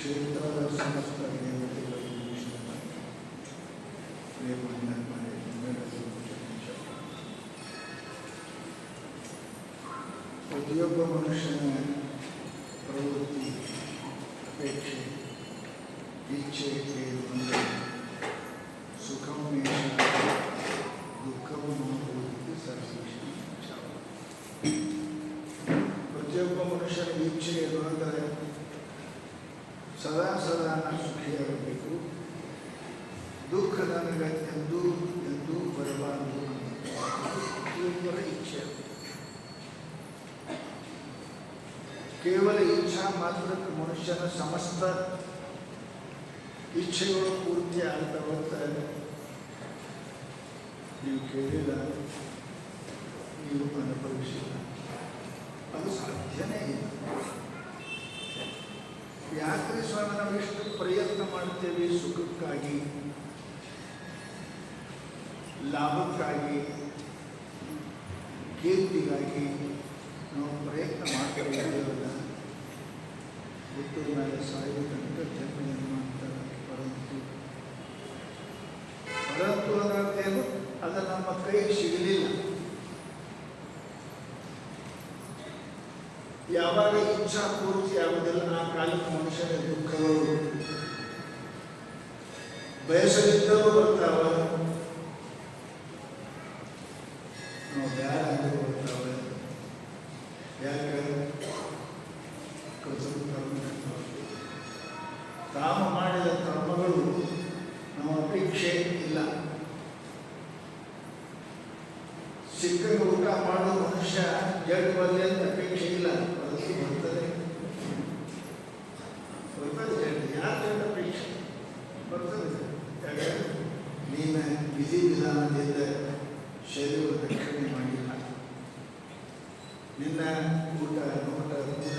ಕ್ಷೇತ್ರದ ಸಮಸ್ತ ದೇವತೆಗಳಿಗೆ ಪ್ರತಿಯೊಬ್ಬ ಮನುಷ್ಯನ ಪ್ರವೃತ್ತಿ, ಅಪೇಕ್ಷೆ, ಇಚ್ಛೆ ಒಂದು ಸುಖವನ್ನೇ ದುಃಖವನ್ನು ನೋಡುವುದಕ್ಕೆ ಸರ್ವೇಶ್ವರ. ಪ್ರತಿಯೊಬ್ಬ ಮನುಷ್ಯನ ಇಚ್ಛೆ ಏನು ಅಂದರೆ ಸದಾ ಸದಾ ನಾನು ಸುಖಿಯಾಗಬೇಕು, ದುಃಖ ನನಗೆ ಎಂದೂ ಎಂದೂ ಬರಬಾರದು. ಪ್ರತಿಯೊಬ್ಬರ ಇಚ್ಛೆ ಕೇವಲ ಇಚ್ಛಾ ಮಾತ್ರಕ್ಕೆ ಮನುಷ್ಯನ ಸಮಸ್ತ ಇಚ್ಛೆಗಳು ಪೂರ್ತಿ ಆಗ್ತಾವಂತ ನೀವು ಕೇಳಿಲ್ಲ, ನೀವು ಅನುಭವಿಸಿಲ್ಲ. ಅದು ಸಾಧ್ಯನೇ ಇಲ್ಲ. ಯಾಕೆ ಸ್ವಾಮಿ ನಾವು ಎಷ್ಟು ಪ್ರಯತ್ನ ಮಾಡ್ತೇವೆ ಸುಖಕ್ಕಾಗಿ, ಲಾಭಕ್ಕಾಗಿ, ಕೀರ್ತಿಗಾಗಿ ನಾವು ಪ್ರಯತ್ನ ಮಾಡ್ತಾ ಇದ್ದೇವಲ್ಲ. ಹುಟ್ಟಿದ ಮೇಲೆ ಸಾಯುವ ತನಕ ಜನ್ಮ ಅಂತಾರೆ. ಪರಂತು ಅದರರ್ಥೇನು ಅದು ನಮ್ಮ ಕೈಗೆ ಸಿಗಲಿಲ್ಲ. ಯಾವಾಗ ಇಚ್ಛಾ ಪೂರ್ತಿ ಆಗುವುದಿಲ್ಲ ಆ ಕಾಲಕ್ಕೆ ಮನುಷ್ಯನ ದುಃಖಗಳು ಬಯಸಲಿದ್ದವೂ ಬರ್ತಾವ, ನಾವು ಬ್ಯಾಡ ಬರ್ತಾವೆ. ಯಾಕೆ ತಾವು ಮಾಡಿದ ಕರ್ಮಗಳು ನಮ್ಮ ಅಪೇಕ್ಷೆ ಇಲ್ಲ. ಸಿಕ್ಕ ಊಟ ಮಾಡೋ ಮನುಷ್ಯ ಜಡ್ ಬರಲಿ ಅಂತ ಅಪೇಕ್ಷೆ ಇಲ್ಲ, ಅದಕ್ಕೆ ಬರ್ತದೆ ಜಡ್. ಯಾರು ಜಡ್ ಅಪೇಕ್ಷೆ ಬರ್ತದೆ? ಯಾಕೆ ನೀನು ವಿಧಿ ವಿಧಾನದಿಂದ ಶರೀರ ರಕ್ಷಣೆ ಮಾಡಿಲ್ಲ. ನಿನ್ನ ಊಟ ಊಟದಲ್ಲಿ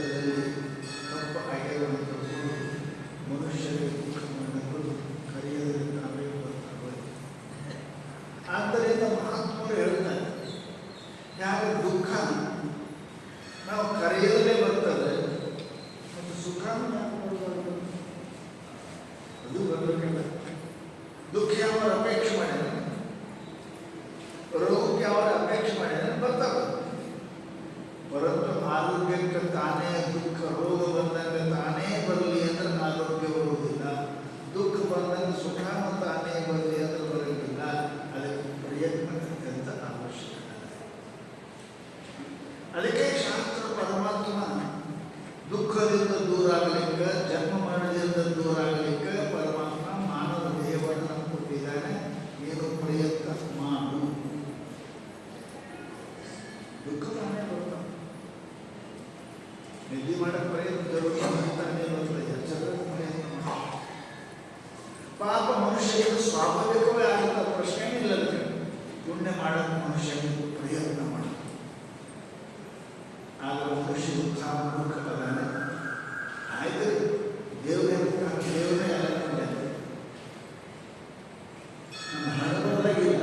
ತಪ್ಪು ಆಗಿರುವಂಥದ್ದು ಮನುಷ್ಯರಿಗೆ ದುಃಖವನ್ನು ಕರೆಯಲು ನಾವೇ ಬರ್ತಾರೆ. ಆದ್ದರಿಂದ ಮಹಾತ್ಮರು ಹೇಳ್ತಾರೆ, ಯಾವ ದುಃಖ ನಾವು ಕರೆಯಲೇ ಬರ್ತದೆ ಮತ್ತು ಸುಖನೂ ಯಾಕೆ ಬರಬಾರ್ದು? ಅದು ಬರಬೇಕಲ್ಲ. ದುಃಖ ಯಾವ ಅಪೇಕ್ಷೆ ಮಾಡಿದ, ರೋಗಕ್ಕೆ ಅವರ ಅಪೇಕ್ಷೆ ಮಾಡಿದ ಬರ್ತಾವೆ. ಪರಂತು ಆರೋಗ್ಯಕ್ಕೆ ತಾನೇ ದುಃಖ, ರೋಗ ಬಂದಾಗ ತಾನೇ ಬರಲಿ ಅಂದ್ರೆ ಆರೋಗ್ಯ ಬರುವುದಿಲ್ಲ. ದುಃಖ ಬಂದಾಗ ಸುಖನೂ ತಾನೇ ಬರಲಿ ಅಂದ್ರೆ ಬರೋದಿಲ್ಲ. ಅದಕ್ಕೆ ಪ್ರಯತ್ನ ಅತ್ಯಂತ ಅವಶ್ಯಕ. ಅದಕ್ಕೆ ಶಾಸ್ತ್ರ ಪರಮಾತ್ಮ ದುಃಖದಿಂದ ದೂರ ಆಗಲಿಕ್ಕೆ, ಜನ್ಮ ಮರಣದಿಂದ ದೂರ ಆಗಲಿಕ್ಕೆ ಪರಮಾತ್ಮ ಮಾನವ ದೇಹವನ್ನು ಕೊಟ್ಟಿದ್ದಾನೆ. ಏನು ಪ್ರಯತ್ನ ಮಾಡು, ದುಃಖ ತಾನೇ ಬರ್ತಾನೆ. ನಿದ್ದೆ ಮಾಡಕ್ಕೆ ಪ್ರಯತ್ನ ತಾನೇ ಬರ್ತದೆ, ಎಚ್ಚರದ ಪ್ರಯತ್ನ ಮಾಡ. ಪಾಪ ಮನುಷ್ಯನಿಗೆ ಸ್ವಾಭಾವಿಕವೇ ಆಗುತ್ತ, ಪ್ರಶ್ನೆ ಇಲ್ಲ. ಪುಣ್ಯ ಮಾಡೋದು ಮನುಷ್ಯನಿಗೆ ಪ್ರಯತ್ನ ಮಾಡ. ಆಗ ಮನುಷ್ಯ ಉತ್ಸಾಹದಾನೆ. ಆಯ್ತು, ದೇವರೇ ಅಲ್ಲಕೊಂಡೆ ನಮ್ಮ ಹಣದೊಳಗಿಲ್ಲ.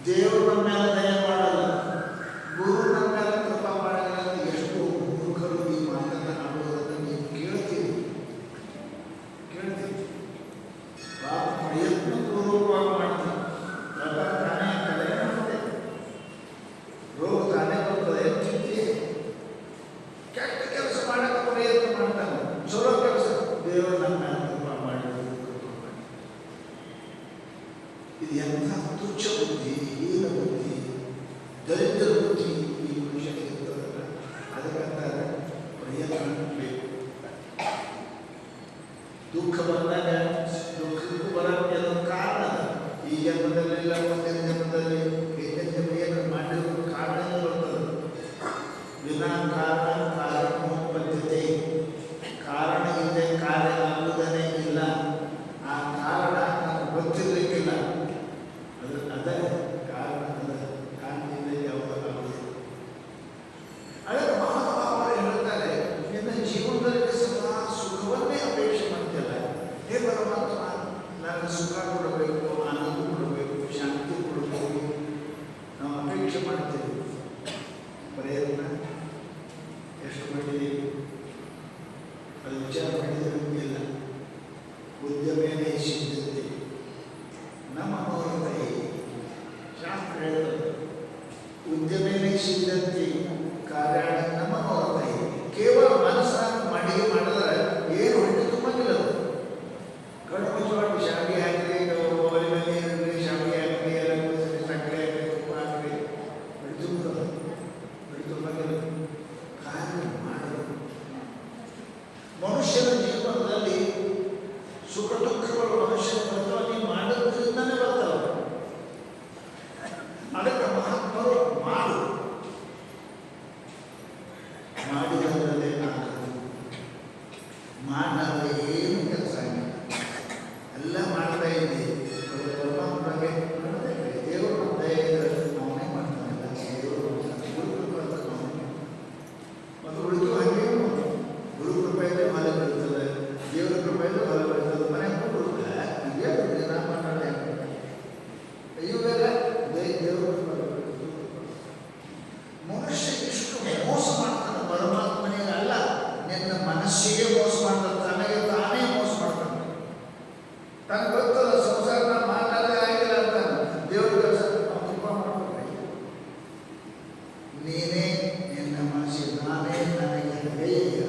ದೇವರು ನಮ್ಮ ಮೇಲೆ ದಯ ಮಾಡಲ್ಲ, ಗುರು ನಮ್ಮ ಮೇಲೆ ಕೃಪಾ ಮಾಡಲ್ಲ ಅಂತ ಎಷ್ಟು ಮೂರ್ಖರು ಈ ಮಾತನ್ನು ಆಡುವುದನ್ನು ನೀವು ಕೇಳ್ತೀವಿ. ಪ್ರಯತ್ನ ಪೂರ್ವಕವಾಗಿ ಮಾಡ್ತೀವಿ. ತಾನೇ ಕಡೆ ಮಾಡ್ತೇವೆ, ರೋಗ ತಾನೇ ಬರ್ತದೆ. ಕೆಟ್ಟ ಕೆಲಸ ಮಾಡಕ್ಕೆ ಪ್ರಯತ್ನ ಮಾಡ್ತಾನೆ, ಚಲೋ ಕೆಲಸ ದೇವರು ನಮ್ಮ ಕೃಪಾ ಮಾಡಿ. ಇದು ಎಂಥ ತುಚ್ಛ ಬುದ್ಧಿ, ಹೀನ ಬುದ್ಧಿ, ದರಿದ್ರ ಬುದ್ಧಿ ಈ ಮನುಷ್ಯನಿಗೆ ಇರ್ತದಲ್ಲ. ಅದಕ್ಕಂತಾರೆ ಪ್ರಯತ್ನ ಬೇಕು. ದುಃಖ ಬಂದಾಗ ದುಃಖಕ್ಕೂ ಬರೋಕ್ಕೆ ಅದೊಂದು ಕಾರಣ. ಈ ಜನ್ಮದಲ್ಲೆಲ್ಲ ಮುಂದಿನ ಜನ್ಮದಲ್ಲಿ ಪ್ರಯತ್ನ ಮಾಡಿರೋ ಕಾರಣ ಬರ್ತದೆ. ವಿನಾಕಾರಣ ಕಾರಣೋತ್ಪತ್ತಿತೆ, ಕಾರಣ ಇಲ್ಲದೆ ಕಾರ್ಯ ಆಗುವುದನೇ ಇಲ್ಲ. ಆ ಕಾರಣ ನಮಗೆ ಗೊತ್ತಿರಲಿಕ್ಕಿಲ್ಲ. ಅದೇ ಕಾರಣ, ಕಾರಣದಿಂದ ಯಾವುದಾಗುವುದಿಲ್ಲ. ಅದಕ್ಕೆ ಮಹಾನುಭಾವರು ಹೇಳ್ತಾರೆ, ನಿನ್ನ ಜೀವನದಲ್ಲಿ ಸದಾ ಸುಖವನ್ನೇ ಅಪೇಕ್ಷೆ ಮಾಡ್ತಿಲ್ಲ. ಹೇ ಪರಮಾತ್ಮ, ನನಗೆ ಸುಖ ಕೊಡಬೇಕು, ಆನಂದ ಕೊಡಬೇಕು, ಶಾಂತಿ ಸುಖ ದುಃಖಗಳು ಮನುಷ್ಯನ ಬರ್ತಾವ, ನೀವು ಮಾಡೋದ್ರಿಂದನೇ ಬರ್ತಾವ. ಅದಕ್ಕೆ ಮಹಾತ್ಮರು ಮಾಡು ಮಾಡಿದ್ರಲ್ಲೇ ಆಗೋದು, ಮಾಡಲ್ಲ ಏನು ಕೆಲಸ ಎಲ್ಲ ಮಾಡ್ತಾ ಇದ್ದೀವಿ. ಪರಮಾತ್ಮಗೆ ದೇವರು ದಯ ನಾವೇ ಮಾಡ್ತಾನಿಲ್ಲ, ದೇವರು ಮತ್ತು ಉಳಿದು ಹಾಗೆ ಗುರು ಕೃಪೆಯಲ್ಲೇ ಹೊಲ ಬೀಳ್ತದೆ, ದೇವರ ಕೃಪೆಯಲ್ಲೇ ಹೊಲ ಬೀಳ್ತದೆ. ಮನೆ ಕೊಡುತ್ತೆ ಇದೇ ನಾ ಮಾತಾಡೋಣ ಇವೆಲ್ಲ ದೇವರು ಮನುಷ್ಯ ಇಷ್ಟು ಮೋಸ ಮಾಡ್ತಾನೆ ಪರಮಾತ್ಮನಿಗೆ ಅಲ್ಲ, ನಿನ್ನ ಮನಸ್ಸಿಗೆ ಮೋಸ ಮಾಡ್ತಾನೆ, ತನಗೆ ತಾನೇ ಮೋಸ ಮಾಡ್ತಾನೆ. ತನಗೆ ಗೊತ್ತದ ಸಂಸಾರ ಮಾತಾಡೇ ಆಗಿಲ್ಲ ಅಂತ ದೇವ್ರ ಕೆಲಸ ಕೃಪಾ ಮಾಡ್ಬೇಕು. ನೀನೇ ನಿನ್ನ ಮನಸ್ಸಿಗೆ ನಾನೇ ನನಗೆ ಗೆಳೆಯ,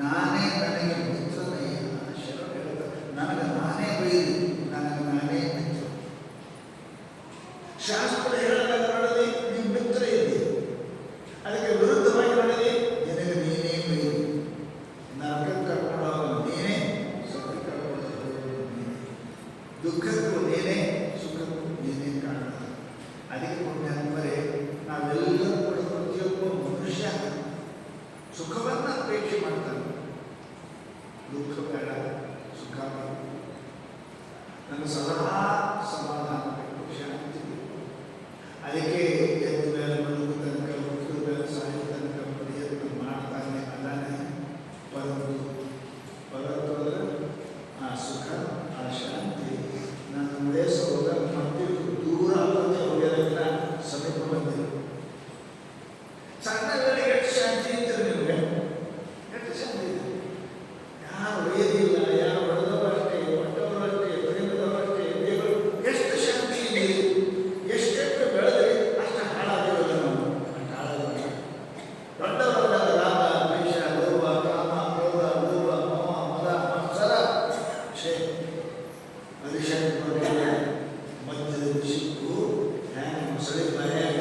ನಾನೇ ನನಗೆ ಮಿತ್ರನಯ್ಯ. ಶರಣ ಹೇಳ್ತಾರೆ, ನನಗೆ ನಾನೇ ಬೈದು ನನಗೆ ನಾನೇ ಮಿತ್ರ. ಶಾಸ್ತ್ರ ಹೇಳಿದಾಗ ನೋಡಲಿ ನೀವು ಮಿತ್ರ ಇದ್ದೀರಿ, ಅದಕ್ಕೆ ವಿರುದ್ಧವಾಗಿ ನೋಡಲಿ ನಿನಗೆ ನೀನೇ ಬೈದು ನರಕಕ್ಕೆ ಕರ್ಕೊಂಡು ಹೋಗಲು ನೀನೇ, ಸುಖಕ್ಕೆ ಕರ್ಕೊಂಡು ಹೋಗಲು ನೀನೇ, ದುಃಖಕ್ಕೂ ನೀನೇ, ಸುಖಕ್ಕೂ ನೀನೇ ಕಾರಣ. ಅದಕ್ಕೆ ಪುಣ್ಯಾತ್ಮರೇ ನಾವೆಲ್ಲರೂ ಕೂಡ ಪ್ರತಿಯೊಬ್ಬ ಮನುಷ್ಯ ಸುಖವನ್ನು ಅಪೇಕ್ಷೆ ಮಾಡ್ತಾನೆ. ದುಃಖ ಬೇಡ, ಸುಖ ಬೇಡ, ನನಗೆ ಸದಾ ಸಮಾಧಾನ ಬೇಕು, ಶಾಂತಿ ಬೇಕು. ಅದಕ್ಕೆ ಎದ್ದ ಮೇಲೆ ಮಲಗು ತನಕ, ಹುಟ್ಟಿದ ಮೇಲೆ ಸಾಯೋ ತನಕ ಪ್ರಯತ್ನ ಮಾಡ್ತಾನೆ ಅದಾನೆ. ಪರತ್ತು ಅಂದರೆ ಆ ಸುಖ, ಆ ಶಾಂತಿ ನನ್ನ ಉಳಿಸೋದ ಮತ್ತೆ ದೂರ ಆಗುತ್ತೆ, ಹೋಗೋದಕ್ಕಿಂತ ಸಮೀಪ ಬಂದಿಲ್ಲ. ಸಣ್ಣ ವೇಳೆಗೆ ಎಷ್ಟು ಶಾಂತಿ ಇರ್ತೀರಿ ನಿಮಗೆ, ಎಷ್ಟು ಶಾಂತಿ ಇದೆ. ಯಾರು ಒಯ್ಯದಿಲ್ಲ, ಯಾರು ಹೊಡೆದವರಷ್ಟೇ, ಹೊಟ್ಟವರಷ್ಟೇ, ಪ್ರೇಮದವರಷ್ಟೇ, ದೇವರು ಎಷ್ಟು ಶಾಂತಿ ಇದೆ. ಎಷ್ಟೆಷ್ಟು ಬೆಳೆದ್ರಿ ಅಷ್ಟು ಹಾಳಾಗಿರೋದು ನಾವು, ಅಷ್ಟು ಹಾಳಾಗಿರೋದು. ದೊಡ್ಡವರಾದ ರಾಗ, ದ್ವೇಷ, ಲೋಭ, ಕಾಮ, ಕ್ರೋಧ, ಲೋಭ, ಮೋಹ, ಮದ, ಮತ್ಸರ, ಛೇ ಅರಿಶನ್ ಮಧ್ಯದಲ್ಲಿ ಸಿಕ್ಕು ಹ್ಯಾಂಗೆ ಮೊಸಳಿ ಮನೆಯಾಗ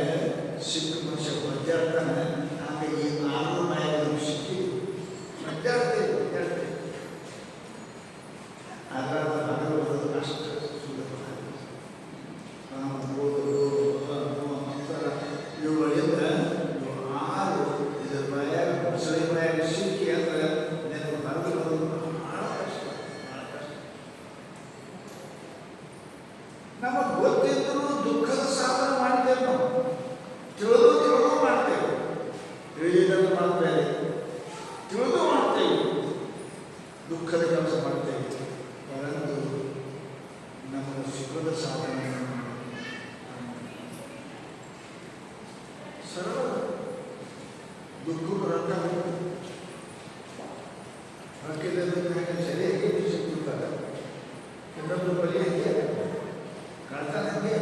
ಸಿಕ್ಕು ಮನುಷ್ಯ ಮಧ್ಯಾಡ್ತಾನೆ. ಹಾಗೆ ಈ 6 ಮನೆಯಾಗ ಸಿಕ್ಕಿ ಮಧ್ಯಾಡ್ತೇವೆ. ಅದರ ಬರೋದು ಅಷ್ಟು ಸುಲಭ. ಮತ್ಸರ ಇವುಗಳಿಂದ 6 ಇದರ ಮನೆಯಾಗ ಮೊಸಳಿ ಮನೆಯಾಗ ಸಿಕ್ಕಿ ಅಂದ್ರೆ ನನಗೆ ಹೊರಗೆ ಬರೋದು ಬಹಳ ಕಷ್ಟ, ಬಹಳ ಕಷ್ಟ. ನಮಗೆ ಗೊತ್ತಿದ್ದರೂ ದುಃಖದ ಸಾಧನೆ ಮಾಡ್ತೇವೆ ನಾವು, ತಿಳಿದು ಮಾಡ್ತೇವೆ, ತಿಳಿದಿದ್ದನ್ನು ಮಾಡ್ತೇವೆ, ತಿಳಿದು ಮಾಡ್ತೇವೆ, ದುಃಖದ ಕೆಲಸ ಮಾಡ್ತೇವೆ. ಪರಂತು ನಮ್ಮ ಸುಖದ ಸಾಧನೆ ಸರಳ. ದುಃಖ ಬರಂತ ಹಾಕಿದಲ್ಲಿ ಸರಿಯಾಗಿ ಸಿಗ್ತಿರ್ತಾರೆ, ಇನ್ನೊಂದು ಬಲಿ ಹಂಗೆ ಕಳ್ತಾನೆ, ಹಂಗೆ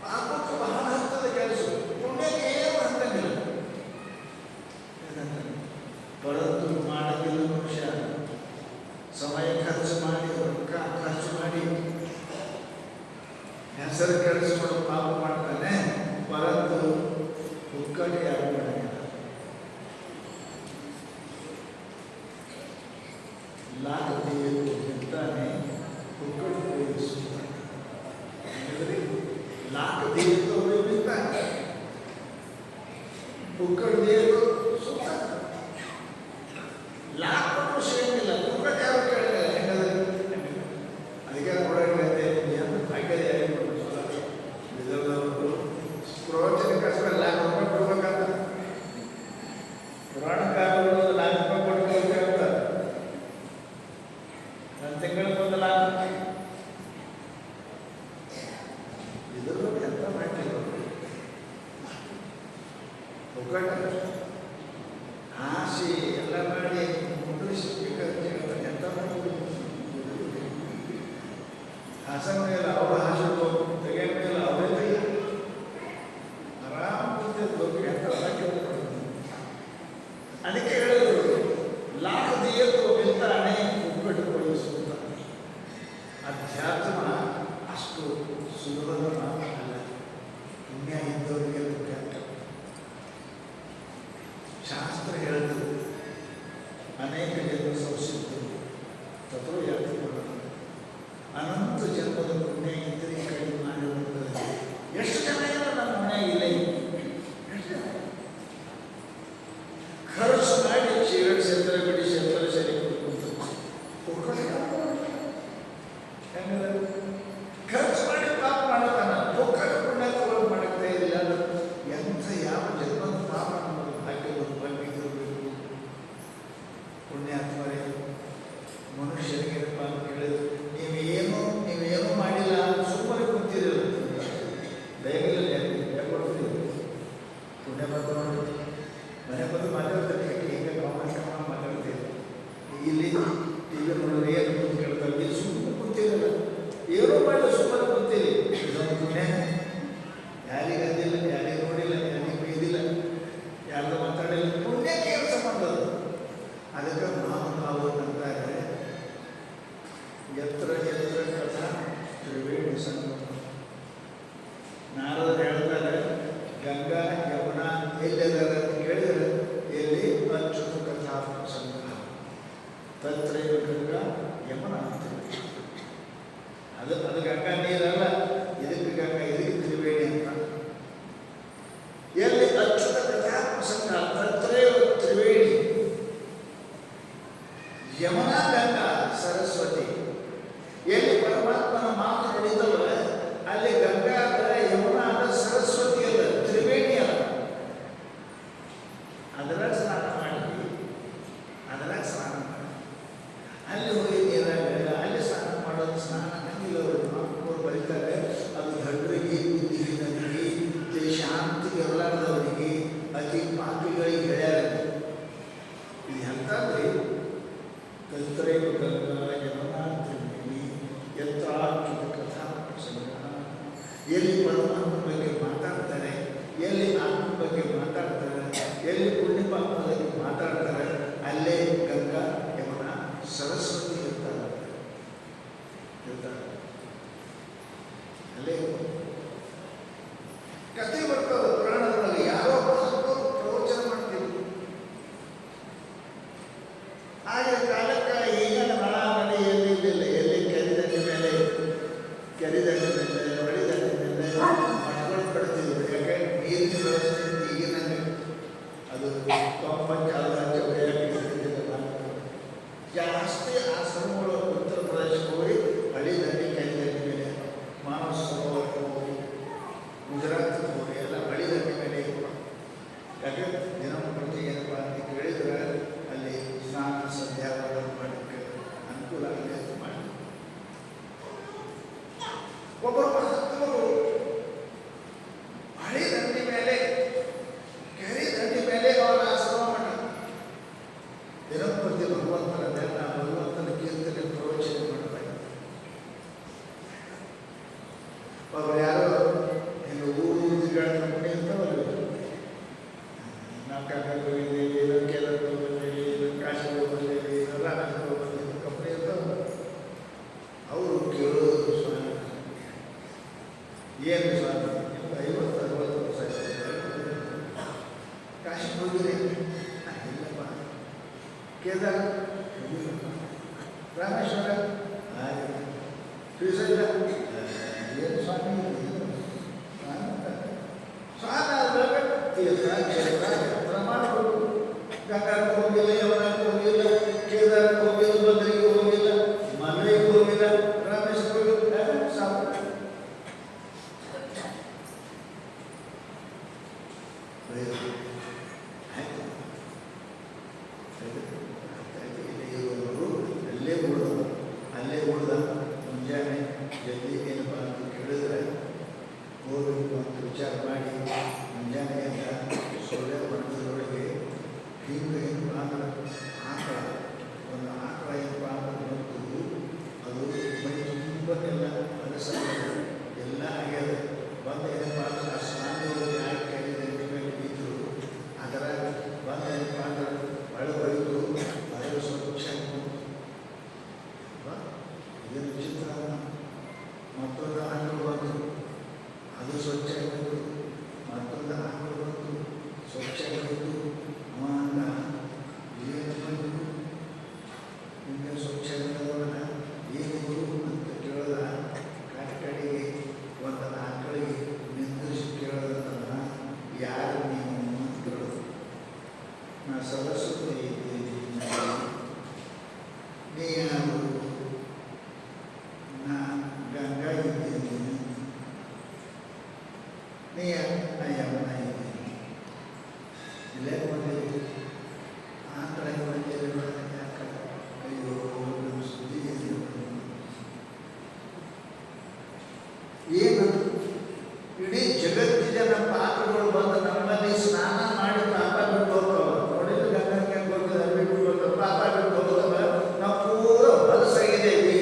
ಪಾಪಕ್ಕೆ ಬಹಳ ಹಂತದ ಕೆಲಸ, ಪುಣ್ಯಕ್ಕೆ ಏನು ಹಂತಂಗಿಲ್ಲ. ಪರಂತು ಮಾಡಲಿಲ್ಲ ಮನುಷ್ಯ ಸಮಯ ಖರ್ಚು ಮಾಡಿ, ರೊಕ್ಕ ಖರ್ಚು ಮಾಡಿ, ಹೆಸರು ಕೆಡಿಸ್ಕೊಂಡು ಪಾಪ ಮಾಡ್ತಾನೆ. ಪರಂತು ಹುಕ್ಕಡಿ ಯಾರು ಮಾಡಿಲ್ಲ. ಲಾಗದೆಯು ನಿಂತಾನೆ, ಹುಕ್ಕಡಿ ಉಪಯೋಗಿಸುತ್ತಾನೆ. ಲಾಗದೆಯು ನಿಂತಾನೆ, ಹುಕ್ಕಡಿಯು ಸುತ್ತಾನೆ. ಲಾಕ್ ಕೊಟ್ಟರು ಸಿಗಂಗಿಲ್ಲ, ಹುಕ್ಕಡಿ ಯಾರು ಕೇಳಿಲ್ಲ. ಹೆಂಗದ ಅದಕ್ಕೆ ಕೊಡಂಗಿಲ್ಲ ಹಾಗೆ ಪ್ರವಚನಕ್ಕೋಸ್ಕರ ಲಾಕ್ ರೂಪಾಯಿ ಕೊಡ್ಬೇಕಂತ ಪುರಾಣಕಾರರು ಲಾಕ್ ರೂಪಾಯಿ ಕೊಡ್ಬೇಕು ಅಂತ ನನ್ನ ತಿಂಗಳಿಗೆ ಒಂದು ಲಾಕ್. ಇದ್ರ ಬಗ್ಗೆ ಎಂತ ಮಾಡ್ತೀವಿ ಒಗ್ಗಟ್ಟು ಆಸೆ ಎಲ್ಲ ಮಾಡಿ ಮುದ್ರಿಸಬೇಕಾದ್ರೆ ಎಂತ ಮಾಡ್ತೀವಿ. ಹಾಸನ ಮೇಲೆ ಅವರ ಹಾಸು ತೆಗೆಯ ಮೇಲೆ ಅವರೇ ತೆಗೆಯ ಆರಾಮ ಬಗ್ಗೆ ಎಂತ ಅದಕ್ಕೆ ಹೇಳಿದ್ರು ಲಾಭದೀಯತು ನಿಂತಾನೆ ಒಗ್ಗಟ್ಟುಗೊಳಿಸುತ್ತ. ಅಧ್ಯಾತ್ಮ ಅಷ್ಟು ಸುಲಭದ ಅಲ್ಲ, ಪುಣ್ಯ ಇದ್ದವರಿಗೆ ಮುಖ್ಯ. ಶಾಸ್ತ್ರ ಹೇಳಿದ್ರು ಅನೇಕ ಜನ್ಮ ಸಂಸಿದ್ದು ತತ್ವ ಯಾಕೆ ಅನಂತ ಜನ್ಮದ ಪುಣ್ಯ ಇದ್ದರೆ ಕಡಿಮೆ ಮಾಡಿರುತ್ತದೆ. ಎಷ್ಟು ಜನ ಇಲ್ಲ ನಮ್ಮ ಮನೆಯಾಗ ಇಲ್ಲ, ಎಷ್ಟು ಜನ ಖರ್ಚು ಮಾಡಿ ಚೀರಡ್ ಸೇತರ ಬಿಡಿ ಸೇತರ ಸರಿ ಖರ್ಚು ಮಾಡಿ ಪಾಪ ಮಾಡ್ತಾನ, ಪುಕ್ಕಟ ಪುಣ್ಯ ತಗೊಂಡು ಮಾಡಕ್ತಾ ಇಲ್ಲ. ಎಂಥ ಯಾವ ಜನ್ಮದ ಪಾಪ ನಮ್ಮದು ಭಾಗ್ಯವನ್ನು ಬಂದಿರಬೇಕು. ಪುಣ್ಯಾತ್ಮರೇ, ಮನುಷ್ಯನಿಗೆ ಕೇಳಿದ್ರು ನೀವೇನು ಮಾಡಿಲ್ಲ ಸುಮ್ಮನೆ ಕೂತಿರಲ್ಲ, ದಯವಿಲ್ಲ ಹೇಳ್ಕೊಡ್ತೀವಿ. ಪುಣ್ಯ ಬಂದು ನೋಡಿ ಮನೆ ಬಂದು ಮಾತಾಡ್ತಾರೆ, ಈಗ ಕಾಮೆಂಟ್ ಮಾತಾಡ್ತೀವಿ. ಇಲ್ಲಿ ಟಿ ವಿ ನೋಡೋರು ಏನು ಕೂತು ಕೇಳ್ತಾರೆ, ಇಲ್ಲಿ ಸುಮ್ಮನೆ ಕೂತಿರಲ್ಲ, ಏನೋ ಮಾಡಲ್ಲ ಸುಮ್ಮನೆ ಕೂತೀರಿ. ಇದೊಂದು ಪುಣ್ಯ. ಯಾರಿಗೆ ಅಂದಿಲ್ಲ, ಯಾರಿಗೆ ನೋಡಿಲ್ಲ, ಯಾರಿಗೆ ಬೈದಿಲ್ಲ, ಯಾರ್ದು ಮಾತಾಡಿಲ್ಲ, ಪುಣ್ಯಕ್ಕೆ ಏನು ಸಂಬಂಧ ಅದು? ಅದಕ್ಕೆ ನಾವು ಅಂತಾರೆ ಎತ್ತರ ಎತ್ತರ ಕಥಾ ತ್ರಿವೇಣಿ ಸಂಗಮ. ನಾರದರು ಹೇಳ್ತಾರೆ ಗಂಗಾ ಯಮುನಾ ಎಲ್ಲೆದರ ಕೇಳಿದರೆ ಎಲ್ಲಿ ಅಚ್ಯುತ ಕಥಾ ಸಂಗ್ರಹ ತತ್ರೈವ ಗಂಗಾ ಯಮುನಾ ಅಂತ. ಅದು ಗಂಗಾ ನೀರಲ್ಲ, ಇದಕ್ಕೆ ಗಂಗಾ, ಇದಕ್ಕೆ ತ್ರಿವೇಣಿ ಅಂತ. ಎಲ್ಲಿ ಅಚ್ಯುತ ಕಥಾ ಸಂಗ್ರಹ ತತ್ರೈವ ತ್ರಿವೇಣಿ, ಯಮುನಾ ಗಂಗಾ ಸರಸ್ವತಿ. ಎಲ್ಲಿ ಪರಮಾತ್ಮನ ಮಾತು ನಡೀತವ ಅಲ್ಲಿ ಗಂಗಾ ಅದ, ಯಮುನಾ ಅದ, ಸರಸ್ವತಿ ಅದ, ತ್ರಿವೇಣಿ ಅದ. ಅದರಾಗ ಸ್ನಾನ ಮಾಡಿ ಅಲ್ಲಿ ಹೋಗಿ ನೀರಾಗ ಅಲ್ಲಿ ಸ್ನಾನ ಮಾಡೋದು. ಸ್ನಾನ ಹಂಗಿಲ್ಲ, ಅವರು ಬರೀತಾರೆ ಅದು ಧಡ್ರಿಗೆ, ಬುದ್ಧಿಹೀನರಿಗೆ, ಶಾಂತಿಗೆ ಇರಲಾರ್ದವರಿಗೆ, ಅತಿ ಪಾಪಿಗಳಿಗೆ ಹೇಳ್ಯಾರ. ಇದು ಎಂತಂದ್ರೆ ತತ್ರೈವ ಗಂಗಾ ಯಮುನಾ ತ್ರಿವೇಣಿ ಯತ್ರಾಚ್ಯುತ ಕಥಾ ಸಂಗ್ರಹ. ಎಲ್ಲಿ ಪರಮಾತ್ಮ ಬಗ್ಗೆ ಮಾತಾಡ್ತಾರೆ, ಎಲ್ಲಿ ಆತ್ಮ ಬಗ್ಗೆ ಮಾತಾಡ್ತಾರೆ, ಎಲ್ಲಿ ಪುಣ್ಯ ಪಾಪ ಬಗ್ಗೆ ಮಾತಾಡ್ತಾರೆ, ಅಲ್ಲೇ ಗಂಗಾ ಯಮುನಾ ಸರಸ್ವತಿ ಇರ್ತಾರೆ. ಅಲ್ಲೇ ಕಥೆ ಬರ್ತದೆ ಪುರಾಣದೊಳಗೆ. ಯಾರೋ ಪ್ರವಚನ ಮಾಡ್ತಿದ್ರು. ಆಗ ಕಾಲಕ್ಕೆ ಈಗ ನಳ ನಡಿ ಎಲ್ಲಿ ಇದ್ದಿಲ್ಲ, ಎಲ್ಲಿ ಕೆರೆದಂಡೆ ಮೇಲೆ ಹೊಳಿದಂಡೆ ಮೇಲೆ ಮಠಗಳು ಕಟ್ತಿದ್ರು. ಯಾಕೆ ನೀರಿನ ವ್ಯವಸ್ಥೆ ಈಗಿನ ಅದು ಜಾಸ್ತಿ ಆಶ್ರಮಗಳು ಉತ್ತರ ಪ್ರದೇಶಕ್ಕೆ ಹೋಗಿ ಹಳಿದಂಡೆ ಕೆರೆದಂಡೆ ಮೇಲೆ, ಮಾನವ ಸರೋವರಕ್ಕೆ ಹೋಗಿ, ಗುಜರಾತ್ಗೆ ಹೋಗಿ ಎಲ್ಲ ಹಳಿದಂಡೆ ಮೇಲೆ ಇರುವ. ಯಾಕೆ ದಿನಂಪ್ರತಿ ಏನಪ್ಪ ಅಂತ ಕೇಳಿದ್ರೆ ಅಲ್ಲಿ ಸ್ನಾನ ಸಂಧ್ಯಾವನ ಮಾಡಲಿಕ್ಕೆ ಅನುಕೂಲ ಆಗಲಿ ಅಂತ ಮಾಡಿ ಒಬ್ಬರು ಮಹತ್ವರು ಹಳಿ ದಂಡಿ ಮೇಲೆ, ಕೆರೆ ದಂಡಿ ಮೇಲೆ ಅವರ ಆಶ್ರಮ ಮಾಡ. ದಿನಂಪ್ರತಿ ಭಗವಂತನ ಧ್ಯಾನ, ಭಗವಂತನ ಕೀರ್ತನೆ, ಪ್ರವಚನ ಮಾಡ್ತಾರೆ. ಒಬ್ಬರು ಯಾರೋ ಇನ್ನು ಊರು ತಿರುಗಾಡ ಕಂಪನಿ ಇರ್ತಾವಲ್ಲ, ನಾವು ಕಾಕಾಗ ಹೋಗಿದ್ದೀವಿ, ಕೇರಳಕ್ಕೆ ಹೋಗಿದ್ದೀವಿ, ಕಾಶಿಗೆ ಹೋಗಿದ್ದೀವಿ, ರಾಮಕ್ಕೆ ಹೋಗಿದ್ದೀವಿ, ಕಂಪನಿ ಇರ್ತಾವ. ಅವರು ಕೇಳೋದು ಸ್ವಾಮಿ ಏನು ಸ್ವಾಮಿ, 50-60 ವರ್ಷ ಕಾಶಿಗೆ ಹೋಗಿರಿ? ಇಲ್ಲಪ್ಪ. ಕೇದಾರ ರಾಮೇಶ್ವರ ಶ್ರೀಶೈಲ ಏನು ಸ್ವಾಮಿ? ಸ್ವಾಮಿ ಆದಾಗ ತೀರ್ಥ ಕ್ಷೇತ್ರ ಯಾತ್ರಾ ಮಾಡಬೇಕು. ಗಂಗಾಕ್ಕೆ ಹೋಗಿಲ್ಲ, ಯಮುನಾಕ್ಕೆ ಹೋಗಿಲ್ಲ, ಕೇದಾರಕ್ಕೆ ಹೋಗಿಲ್ಲ, ಬದ್ರಿಗೆ ಹೋಗಿಲ್ಲ, ಮನೆಗೆ ಹೋಗಿಲ್ಲ, ರಾಮೇಶ್ವರ ಹೋಗಿಲ್ಲ, ಸಾಕು. ಅಲ್ಲೇ ಉಳಿದ ಮುಂಜಾನೆ ಜಲ್ದಿ ಏನಪ್ಪ ಅಂತ ಕೇಳಿದ್ರೆ ಹೋಗ್ಬೇಕು ಅಂತ ವಿಚಾರ ಮಾಡಿ ಮುಂಜಾನೆ ಅಂತ ಸೊಳ್ಳೆ ನಾ ಸರಸ್ವತಿ ಇದ್ದೀನಿ, ನೀ ಯಾರು? ನಾ ಗಂಗಾ ಇದ್ದೀನಿ, ನೀ ನಾ ಯಮುನಾ ಇದ್ದೀನಿ. ಇಲ್ಲೇ ಬಂದಿರಿ, ಆ ಕಡೆ ಬಂದಿರಿ, ಯಾಕೆ? ಅಯ್ಯೋ ನಮ್ಮ ಸುದ್ದಿ ಏನು? ಇಡೀ ಜಗತ್ತಿನ ಪಾಪಗಳು ಬಂದು ನಮ್ಮಲ್ಲಿ ಸ್ನಾನ ಮಾಡಿ ಪಾಪ ಬಿಟ್ಟು ಹೋಗ್ತಾವ. ನೋಡಿದ್ರೆ ಗಂಗನಿಗೆ ಹೋಗಿದ ಬಿಟ್ಟು ಹೋಗ್ತಾವ, ಪಾಪ ಬಿಟ್ಟು ಹೋಗ್ತಾವ. ನಾವು ಪೂರ ಹೊಲಸಾಗಿದ್ದೇವೆ.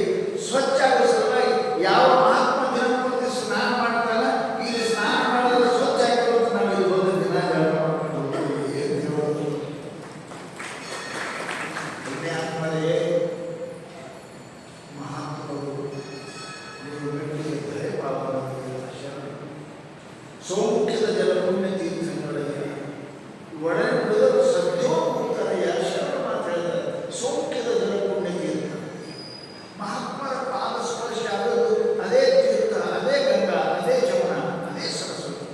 ಸ್ವಚ್ಛ ಆಗೋ ಸಲುವಾಗಿ ಯಾವ ಮಹಾತ್ಮ ದಿನಪೂರ್ತಿ ಸ್ನಾನ ಮಾಡ್ತಾನ, ಇಲ್ಲಿ ಸ್ನಾನ ಮಾಡಿದ್ರೆ ಸ್ವಚ್ಛ ಆಗಿರೋದು. ನಾವು ಇಲ್ಲಿ ಬಂದು ದಿನ ಜಗಳ ಮಾಡ್ಕೊಂಡು ಹೋಗ್ತೀವಿ. ಏನು ಹೇಳೋದು? ಪುಣ್ಯಾತ್ಮರೇ, ಮಹಾತ್ಮರು ನೀವು ಬೆಳೆದಿದ್ದರೆ ಪಾಪ ಸೌಖ್ಯದ ಜಲಪುಣ್ಯ ತೀರ್ಥಗಳಿಗೆ ಒಡೆ ಬಿಡಲು ಸದ್ಯೋಮುಕ್ತರೆಯ ಶರಣ ಮಾತಾಡಿದ ಸೌಖ್ಯದ ಜಲಪುಣ್ಯ ತೀರ್ಥ. ಮಹಾತ್ಮರ ಪಾದ ಸ್ಪರ್ಶ ಆಗೋದು ಅದೇ ತೀರ್ಥ, ಅದೇ ಗಂಗಾ, ಅದೇ ಜಮುನಾ, ಅದೇ ಸರಸ್ವತಿ.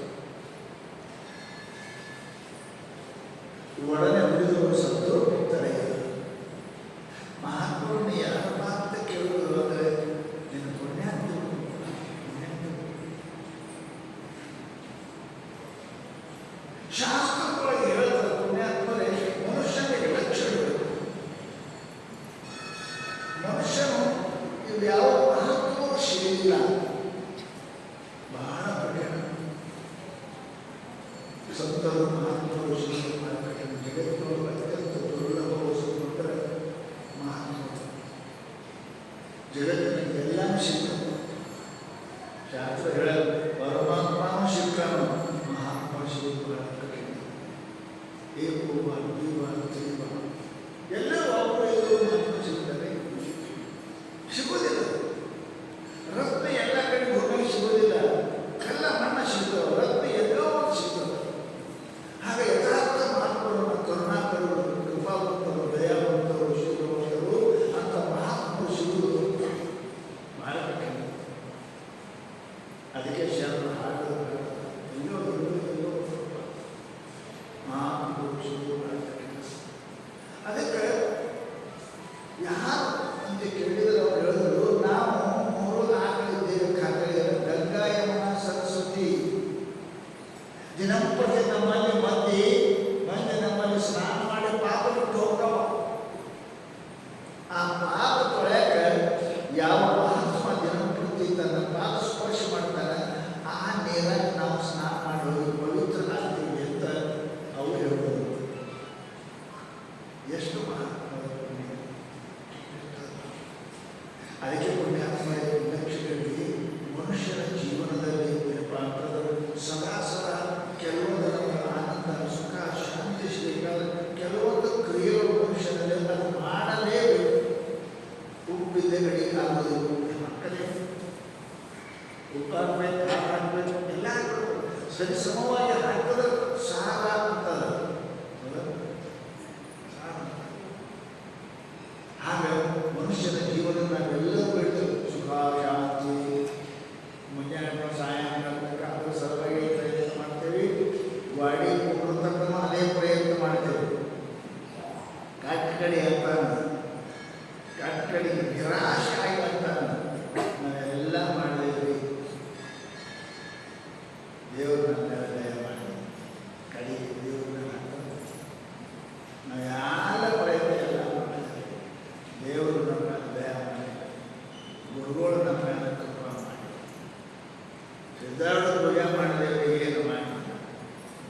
ಒಡನೆ ಬಿಡಿದವರು ಸದ್ಯೋಮುಕ್ತರೆಯ. ಮಹಾತ್ಮರನ್ನು ಯಾರ ಮಾತ ಕೇಳುವುದು ಅಂದರೆ ನಿನ್ನ ಪುಣ್ಯಾತ್ಮ. ಶಾಸ್ತ್ರದೊಳಗೆ ಹೇಳ್ತಾರೆ ಪುಣ್ಯಾತ್ಮರೇ, ಮನುಷ್ಯನಿಗೆ ಲಕ್ಷಣಗಳು. ಮನುಷ್ಯನು ಇವು ಯಾವ ಮಹತ್ವವೂ ಸಿಗಲಿಲ್ಲ, ಬಹಳ ಕಠಿಣ. ಸಂತರು ಮಹಾತ್ಮರು ಸಿಗಲು ಬಹಳ ಕಠಿಣ. ಜಗತ್ತಿನೊಳಗೆ ಅತ್ಯಂತ ದುರ್ಲಭ ವಸ್ತು ಅಂದರೆ ಮಹಾತ್ಮ. ಜಗತ್ತಿನಲ್ಲಿ ಎಲ್ಲಾನು ಸಿಗ್ತದೆ. ಶಾಸ್ತ್ರ ಹೇಳಲು ಪರಮಾತ್ಮನೂ ಸಿಗ್ತಾನು, ಮಹಾತ್ಮ ಸಿಗೋದು ಬಹಳ ಕಠಿಣ. ಏಕೋ ದ್ವೀಪ ತ್ರಿಪ ಎಲ್ಲರೂ ಅವರು ಮಹಾತ್ಮ ಸಿಗ್ತಾರೆ, ಸಿಗೋದಿಲ್ಲ. ರತ್ನ ಎಲ್ಲ ಕಡೆ ಹೋಗಿ ಸಿಗೋದಿಲ್ಲ, ಎಲ್ಲ ಮಣ್ಣ ಸಿಗ್ತವೆ. ರತ್ನ ಎಲ್ಲೋ ಸಿಗ್ತದೆ. ಹಾಗೆ ಯಥಾರ್ಥ ಮಹಾತ್ಮರನ್ನು ಕರುಣಾಕರರು, ಕೃಪಾವಂತರು, ದಯಾವಂತರು, ಶೀಲವಂತರು ಅಂತ ಮಹಾತ್ಮರು ಸಿಗುವುದು ಬಹಳ ಕಠಿಣ. ಅದಕ್ಕೆ ಶರಣ ಹಾಡು ಎಲ್ಲೋ ಮಹಾತ್ಮರು ಸಿಗುವುದು ಬಹಳ ಕಠಿಣ. ಅದಕ್ಕೆ ಯಾರು ಅಂತ ಕೇಳಿದರೆ ಅವ್ರು ಹೇಳಿದ್ರು, ನಾವು 3 ಆಕಳಿದ್ದೇವೆ ಖಾತ್ರಿ. ಗಂಗಾ, ಯಮುನಾ, ಸರಸ್ವತಿ. ದಿನಂಪ್ರತಿ ನಮ್ಮಲ್ಲಿ ಮಂದಿ ನಮ್ಮಲ್ಲಿ ಸ್ನಾನ ಮಾಡಿ ಪಾಪ ಬಿಟ್ಟು ಹೋಗ್ತಾವ. ಆ ಪಾಪ ತೊಳೆಯಕ ಯಾವ ಮಹಾತ್ಮ ದಿನಂಪ್ರತಿ ತನ್ನ ಪಾದ ಸ್ಪರ್ಶ ಮಾಡ್ತಾನೆ, ಆ ನೀರಾಗಿ ನಾವು ಸ್ನಾನ ಮಾಡಿ ಹೋಗಿ ಪವಿತ್ರ ಆಗ್ತೀವಿ ಅಂತ ಅವ್ರು ಹೇಳ್ಬೋದು. ಎಷ್ಟು ಮಹಾತ್ಮ. ಅದಕ್ಕೆ ಪುಣ್ಯಾತ್ಮರೇ, ಲಕ್ಷ್ಯಗಳಿಗೆ ಮನುಷ್ಯರ ಜೀವನದಲ್ಲಿ ಏನಪ್ಪ ಅಂತಂದ್ರೆ ಸದಾ ಸದಾ ಕೆಲವೊಂದು ಆನಂದ, ಸುಖ, ಶಾಂತಿ ಸಿಗಬೇಕಾದ್ರೆ ಕೆಲವೊಂದು ಕ್ರಿಯೆಗಳು ಮನುಷ್ಯನಲ್ಲಿ ಅದು ಮಾಡಲೇಬೇಕು. ಉಪ್ಪಿದ್ದೆ ಗಡಿ ಆಗೋದು, ಮಕ್ಕಳೇ ಉಪ್ಪ ಹಾಕಬೇಕು, ಹಾಕಬೇಕು, ಎಲ್ಲ ಸರಿ ಸಮವಾಗಿ ಹಾಕಿದ್ರೆ ಸಾರ ಅಂತದ. ಹಾಗೆ ಮನುಷ್ಯನ ಜೀವನ ನಾವೆಲ್ಲರೂ ಹೇಳ್ತೇವೆ. ಸುಖ, ಶಾಂತಿ, ಮುಂಜಾನೆ ಸಾಯಂಕಾಲ ಸಲುವಾಗಿ ಪ್ರಯತ್ನ ಮಾಡ್ತೇವೆ. ವಾಡಿ ಕೊಡ್ತಕ್ಕೂ ಅದೇ ಪ್ರಯತ್ನ ಮಾಡ್ತೇವೆ. ಕಟ್ಟಕಡಿ ಅಂತಾನೆ, ಕಟ್ಟಕಡಿ ನಿರಾಶೆ ಆಗಿ ಅಂತಾನೆ. ನಾವೆಲ್ಲ ಮಾಡಿದೇವಿ. ದೇವರು ನನ್ನ ದಯ ಮಾಡಿ ಕಡೆಗೆ ದೇವ್ರನ್ನ ನಾವು ಯಾರ ಪ್ರಯತ್ನ ಎಲ್ಲ ಮಾಡಿದ್ದೇವೆ. ದೇವರು ನಮ್ಮ ದಯ ಮಾಡಿ, ಗುರುಗಳು ನಮ್ಮ ಕೃಪಾ ಮಾಡಿ, ಸಿದ್ಧಾರ್ಥ ಪೂಜೆ ಮಾಡಿದ್ದೇವೆ, ಏನು ಮಾಡಿ,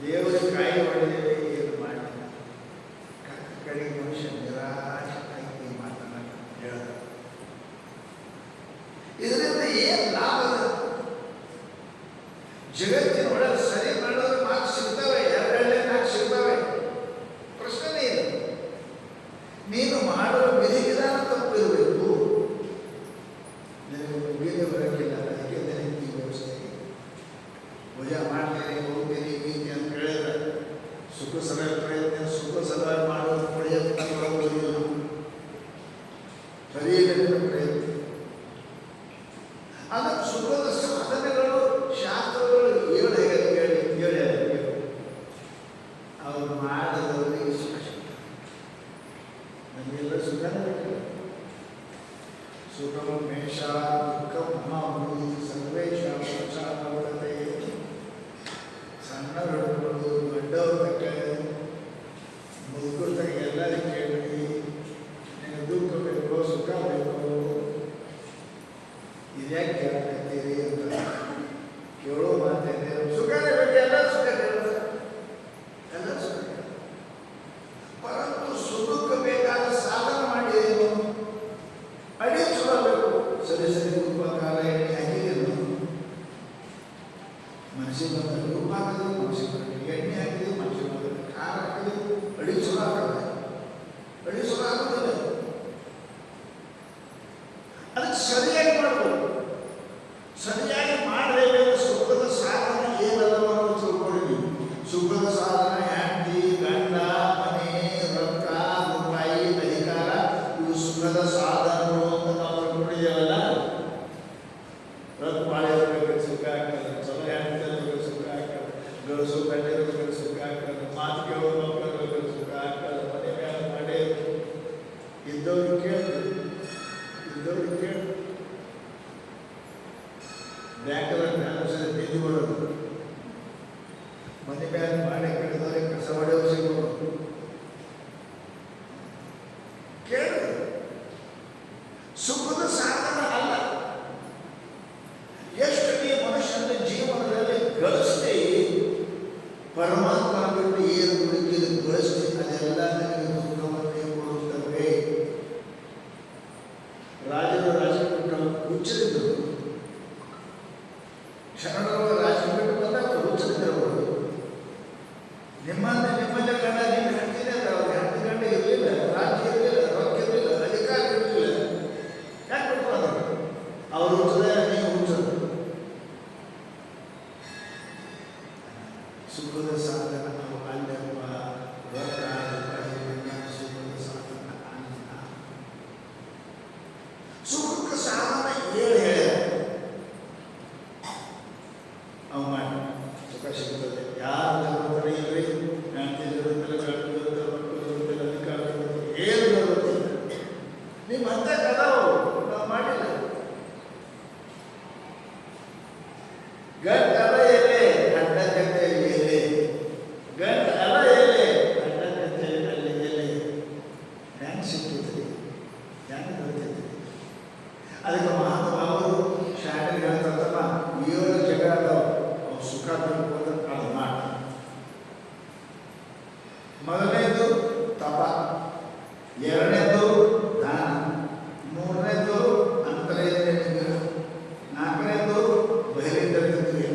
ದೇವರ ಕಾಯಿ ಮಾಡಿದ್ದೇವೆ, ಏನು ಮಾಡಿ. ಕಡೆಗೆ ಮನುಷ್ಯ ನಿರಾಶೆ ಆಗಿ ಮಾತನ್ನ ಹೇಳ್ತಾರೆ. ಇದರಿಂದ ಏನು ಲಾಭ? ಜಗತ್ತಿನೊಳಗೆ ಸರಿ ಮಾಡೋರು ಮಾರ್ಕ್ ಸಿಗ್ತವೆ, 2-4 ಸಿಗ್ತವೆ. ಪ್ರಶ್ನೆ ಇಲ್ಲ. ನೀನು ಮಾಡುವ ವಿಧಿ ವಿಧಾನ ತಪ್ಪಿರಬೇಕು. ನನಗೆ ಬೀದಿ ಬರೋಕ್ಕಿಲ್ಲ, ಅದಕ್ಕೆ ನನಗೆ ಈ ವ್ಯವಸ್ಥೆ. ಪೂಜೆ ಮಾಡ್ತೇನೆ, ಹೋಗ್ತೀನಿ, ಗೀತೆ ಅಂತ ಹೇಳಿದ್ರೆ ಸುಖ ಸಭೆ ಪ್ರಯತ್ನ, ಸುಖ ಸಭೆ ಮಾಡುವ ಪ್ರಯತ್ನ ಬರೋದಿಲ್ಲ. ಸರಿಯಾದ ಪ್ರಯತ್ನ. ಅದಕ್ಕೆ ಸುಖದ ಸಾಧನೆಗಳು ಶಾಸ್ತ್ರಗಳು ಹೇಳಿ ಅವ್ರು ಮಾಡಿದವರಿಗೆ ಸುಖ. ಸುಖಂ ಮೇಷ ದುಃಖಂ ಮಹಾಭೂತಿ ಸರ್ವೇಷಾಂ ವರ್ತತೆ. ಸಣ್ಣ ಹಿಡ್ಕೊಂಡು ದೊಡ್ಡವ್ರ ತಕ್ಕ ಮುದುಕರ ತಕ್ಕ ಎಲ್ಲರಿಗೆ ಕೇಳಿ, ನಿಮಗೆ ದುಃಖ ಬೇಕು ಸುಖ ಬೇಕು ಇದ್ಯಾಕೆ ಕೇಳಕತ್ತೀರಿ ಅಂತ ಕೇಳೋ ಮಾತೇನೆ. ಸುಖನೇ ಬೇಕು, ಎಲ್ಲ ಸುಖ ಕೇಳೋದು, ಎಲ್ಲ ಸುಖ. ಪರಂತು ಸುಖಕ್ಕೆ ಬೇಕಾದ ಸಾಧನ ಮಾಡಿ ಏನು ಅಡಿ ಸುಡಬೇಕು. ಸರಿ ಸರಿ ಉಪಕಾರ ಎಣ್ಣೆ ಹಾಕಿದ್ರು ಮನಸ್ಸಿಗೆ ಬಂದ ಉಪ್ಪು ಹಾಕಿದ್ರು ಮನಸ್ಸಿಗೆ ಬಂದ ಎಣ್ಣೆ ಹಾಕಿದ್ರು ಮನಸ್ಸಿಗೆ ಬಂದ ಖಾರ ಹಾಕಿದ್ರು ಅಡಿ ಸುಡ ಹಾಕಲ್ಲ, ಅಡಿ ಸುಡ ಹಾಕೋದಿಲ್ಲ. ಅದಕ್ಕೆ ಸರಿಯಾಗಿ ಮಾಡಬೇಕು. ಸರಿಯಾಗಿ ಮಾಡಲೇಬೇಕು. ಸುಖದ ಸಾಧನ ಏನಲ್ಲವನ್ನು ತಿಳ್ಕೊಂಡಿದ್ವಿ. ಸುಖದ ಸಾಧನ ಹೆಂಡತಿ, ಗಂಡ, ಮನೆ, ರೊಕ್ಕ, ರೂಪಾಯಿ, ಅಧಿಕಾರ, ಇವು ಸುಖದ ಸಾಧನಗಳು ಅಂತ ನಾವು ತಿಳ್ಕೊಂಡಿದ್ದೇವಲ್ಲ. ರೊಕ್ಕ ಭಾಳ ಇರಬೇಕು, ಸುಖ ಆಗ್ತದೆ. ಚಲೋ ಹೆಂಡತಿ ಇರಬೇಕು, ಸುಖ ಆಗ್ತದೆ. ಗಳಿಸೋ ಗಂಡ ಇರಬೇಕು, ಸುಖ ಆಗ್ತದೆ. ಮಾತು ಕೇಳೋ ಮಕ್ಕಳು ಇರಬೇಕು, ಸುಖ ಆಗ್ತದೆ. ಮನೆ ಮೇಲೆ ಮಾಡೇ ಇದ್ದವ್ರಿಗೆ ಕೇಳಿ, ಇದ್ದವ್ರಿಗೆ ಕೇಳಿ. ಬ್ಯಾಂಕಲ್ಲಿ ಬ್ಯಾಲೆನ್ಸ್ ನಿಧಿ ಬರೋದು, ಮನೆ ಮೇಲೆ ಮಾಡಿ ಕಡಿದವ್ರಿಗೆ ಕಸ ಹೊಡೆಯೋ ಸಿಗೋದು ಕೇಳಿ. ಸುಖದ ಸಾಧನ ಅಲ್ಲ. ಎಷ್ಟು ನೀವು ಮನುಷ್ಯನ ಜೀವನದಲ್ಲಿ ಗಳಿಸ್ತಿ, ಪರಮಾತ್ಮ ಬಿಟ್ಟು ಏನು ಹುಡುಕಿದ ಗಳಿಸ್ತಿ, ಅದೆಲ್ಲ ನನಗೆ ದುಃಖವನ್ನೇ ಕೊಡುತ್ತವೆ. ರಾಜರು ರಾಜಪುತ್ರ ಹುಚ್ಚರಿದ್ದರು. ಶರಣರು ರಾಜಪುತ್ರ ಬಂದಾಗ ಹುಚ್ಚರಿದ್ದರು. ನಿಮ್ಮಲ್ಲಿ ಗಂಡ ನಿಮ್ಮ ಹೆಂಡತಿನೇ ಅಲ್ಲ, ಅವ್ರ ಹೆಂಡತಿ ಗಂಡ ಇರಲಿಲ್ಲ, ರಾಜ್ಯ ಇರಲಿಲ್ಲ, ರೊಕ್ಕ ಇರಲಿಲ್ಲ, ಅಧಿಕಾರ ಇರಲಿಲ್ಲ. ಯಾಕೆ ಬಿಟ್ಕೊಂಡ್ರು? ಅವರು ಹುಚ್ಚದ, ನೀವು ಹುಚ್ಚರು. ಸುಖದ ಸಾಧನ ನಾವು ಅಲ್ಲಪ್ಪ. ರೊಕ್ಕ ಸುಖದ ಸಾಧನ ಅಲ್ಲ. ಸುಖಕ್ಕೆ ಸಾಧನ ಹೇಳಿ ಅವು ಮಾಡಿ ಸುಖ ಸಿಗ್ತದೆ. ಯಾರು ಜರುತ್ತದೆ ಇಲ್ಲರಿ, ಹೆಂಡತಿ ಜರುತ್ತಿಲ್ಲ, ಗಂಡ ಜರುತ್ತಿಲ್ಲ, ಮಕ್ಕಳು ಜರುತ್ತಿಲ್ಲ, ಅಧಿಕಾರ ಜರುತ್ತಿಲ್ಲ, ಏನು ಜರುತ್ತಿಲ್ಲ. ನಿಮ್ಮ ಅಂತ ಕದಾವು ನಾವು ಮಾಡಿಲ್ಲ. ಗಂಡ ಅಲ ಎಲೆ ಅಡ್ಡ ಕಥೆಯಲ್ಲಿ ಎಲೆ, ಗಂಡ ಅಲ ಎಲೆ ಅಡ್ಡ ಕಥೆಯಲ್ಲಿ ಎಲೆ. ಹೆಂಗೆ ಸಿಗ್ತದೆ, ಹೆಂಗೆ ಬರ್ತೈತೆ. ಅದಕ್ಕೆ ಮಹಾತ್ಮ ಅವರು ಶಾಲೆಗೆ ಹೇಳ್ತಾರಲ್ಲ, 7 ಜಗ ಅದಾವ, ಅವ್ರು ಸುಖ ಬೇಕು ಅಂದ್ರೆ ಅದು ಮಾಡ. ಮೊದಲನೇದು ತಪ, ಎರಡನೇದು ದಾನ, ಮೂರನೇದು ಅಂತರೇಂದ್ರಿಯ ನಿಗ್ರಹ, ನಾಲ್ಕನೇದು ಬಹಿರೇಂದ್ರಿಯ ಕ್ರಿಯೆ.